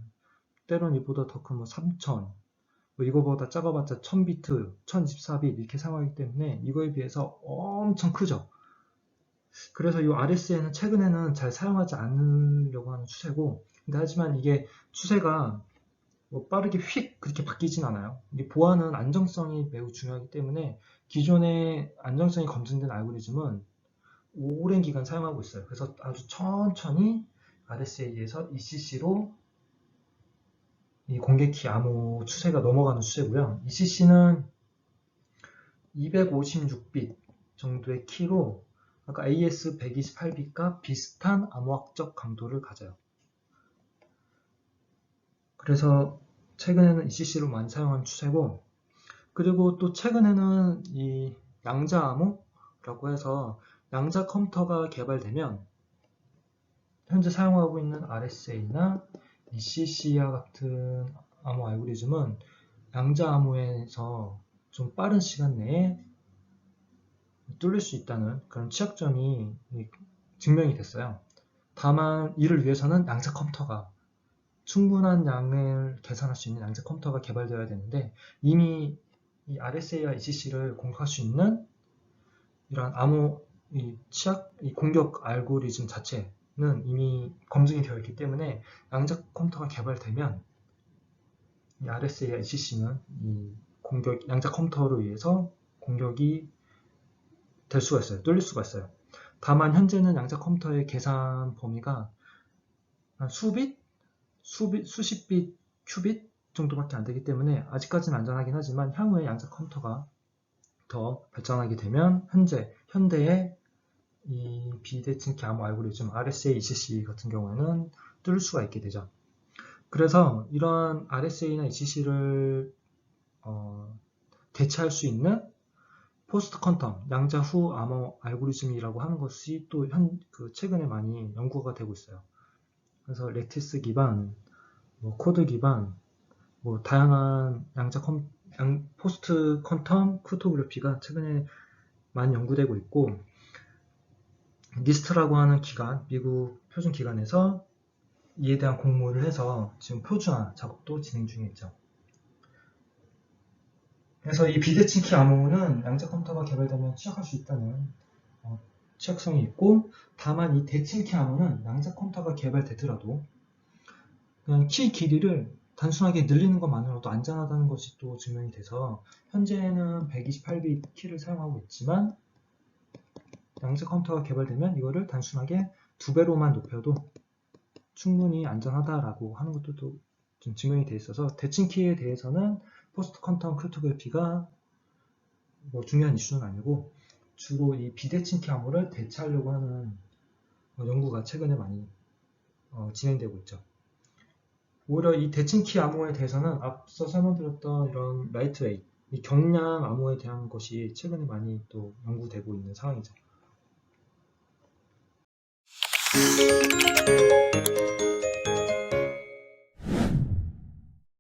때로는 이보다 더 큰 3000, 이거보다 작아봤자 1000비트, 1024빛 이렇게 사용하기 때문에 이거에 비해서 엄청 크죠. 그래서 이 RSA는 최근에는 잘 사용하지 않으려고 하는 추세고 근데 하지만 이게 추세가 뭐 빠르게 휙 그렇게 바뀌진 않아요. 이게 보안은 안정성이 매우 중요하기 때문에 기존의 안정성이 검증된 알고리즘은 오랜 기간 사용하고 있어요. 그래서 아주 천천히 RSA에서 ECC로 이 공개키 암호 추세가 넘어가는 추세고요. ECC는 256빛 정도의 키로 아까 AES 128빛과 비슷한 암호학적 강도를 가져요. 그래서 최근에는 ECC로 많이 사용하는 추세고 그리고 또 최근에는 이 양자 암호라고 해서 양자 컴퓨터가 개발되면 현재 사용하고 있는 RSA나 ECC와 같은 암호 알고리즘은 양자 암호에서 좀 빠른 시간 내에 뚫릴 수 있다는 그런 취약점이 증명이 됐어요. 다만 이를 위해서는 양자 컴퓨터가 충분한 양을 계산할 수 있는 양자 컴퓨터가 개발되어야 되는데 이미 이 RSA와 ECC를 공격할 수 있는 이러한 암호 이 공격 알고리즘 자체는 이미 검증이 되어 있기 때문에 양자 컴퓨터가 개발되면 이 RSA와 ECC는 이 양자 컴퓨터로 의해서 공격이 될 수가 있어요. 뚫릴 수가 있어요. 다만 현재는 양자 컴퓨터의 계산 범위가 한 수십 빛, 큐빗 정도밖에 안 되기 때문에 아직까지는 안전하긴 하지만 향후에 양자 컴퓨터가 더 발전하게 되면 현대의 이 비대칭키 암호 알고리즘 RSA, ECC 같은 경우에는 뚫을 수가 있게 되죠. 그래서 이러한 RSA나 ECC를 대체할 수 있는 포스트 퀀텀, 양자 후 암호 알고리즘이라고 하는 것이 또 최근에 많이 연구가 되고 있어요. 그래서 레티스 기반, 코드 기반, 다양한 포스트 퀀텀 크립토그래피가 최근에 많이 연구되고 있고 니스트라고 하는 기관, 미국 표준 기관에서 이에 대한 공모를 해서 지금 표준화 작업도 진행 중에 있죠. 그래서 이 비대칭키 암호는 양자 컴퓨터가 개발되면 취약할 수 있다는 취약성이 있고, 다만 이 대칭키 암호는 양자 컴퓨터가 개발되더라도 그냥 키 길이를 단순하게 늘리는 것만으로도 안전하다는 것이 또 증명이 돼서 현재는 128비트 키를 사용하고 있지만 양자 컴퓨터가 개발되면 이거를 단순하게 2배로만 높여도 충분히 안전하다라고 하는 것도 또 좀 증명이 돼 있어서 대칭키에 대해서는 포스트 퀀텀 크립토그래피가 뭐 중요한 이슈는 아니고 주로 이 비대칭키 암호를 대체하려고 하는 연구가 최근에 많이 진행되고 있죠. 오히려 이 대칭키 암호에 대해서는 앞서 설명드렸던 이런 라이트웨이트, 이 경량 암호에 대한 것이 최근에 많이 또 연구되고 있는 상황이죠.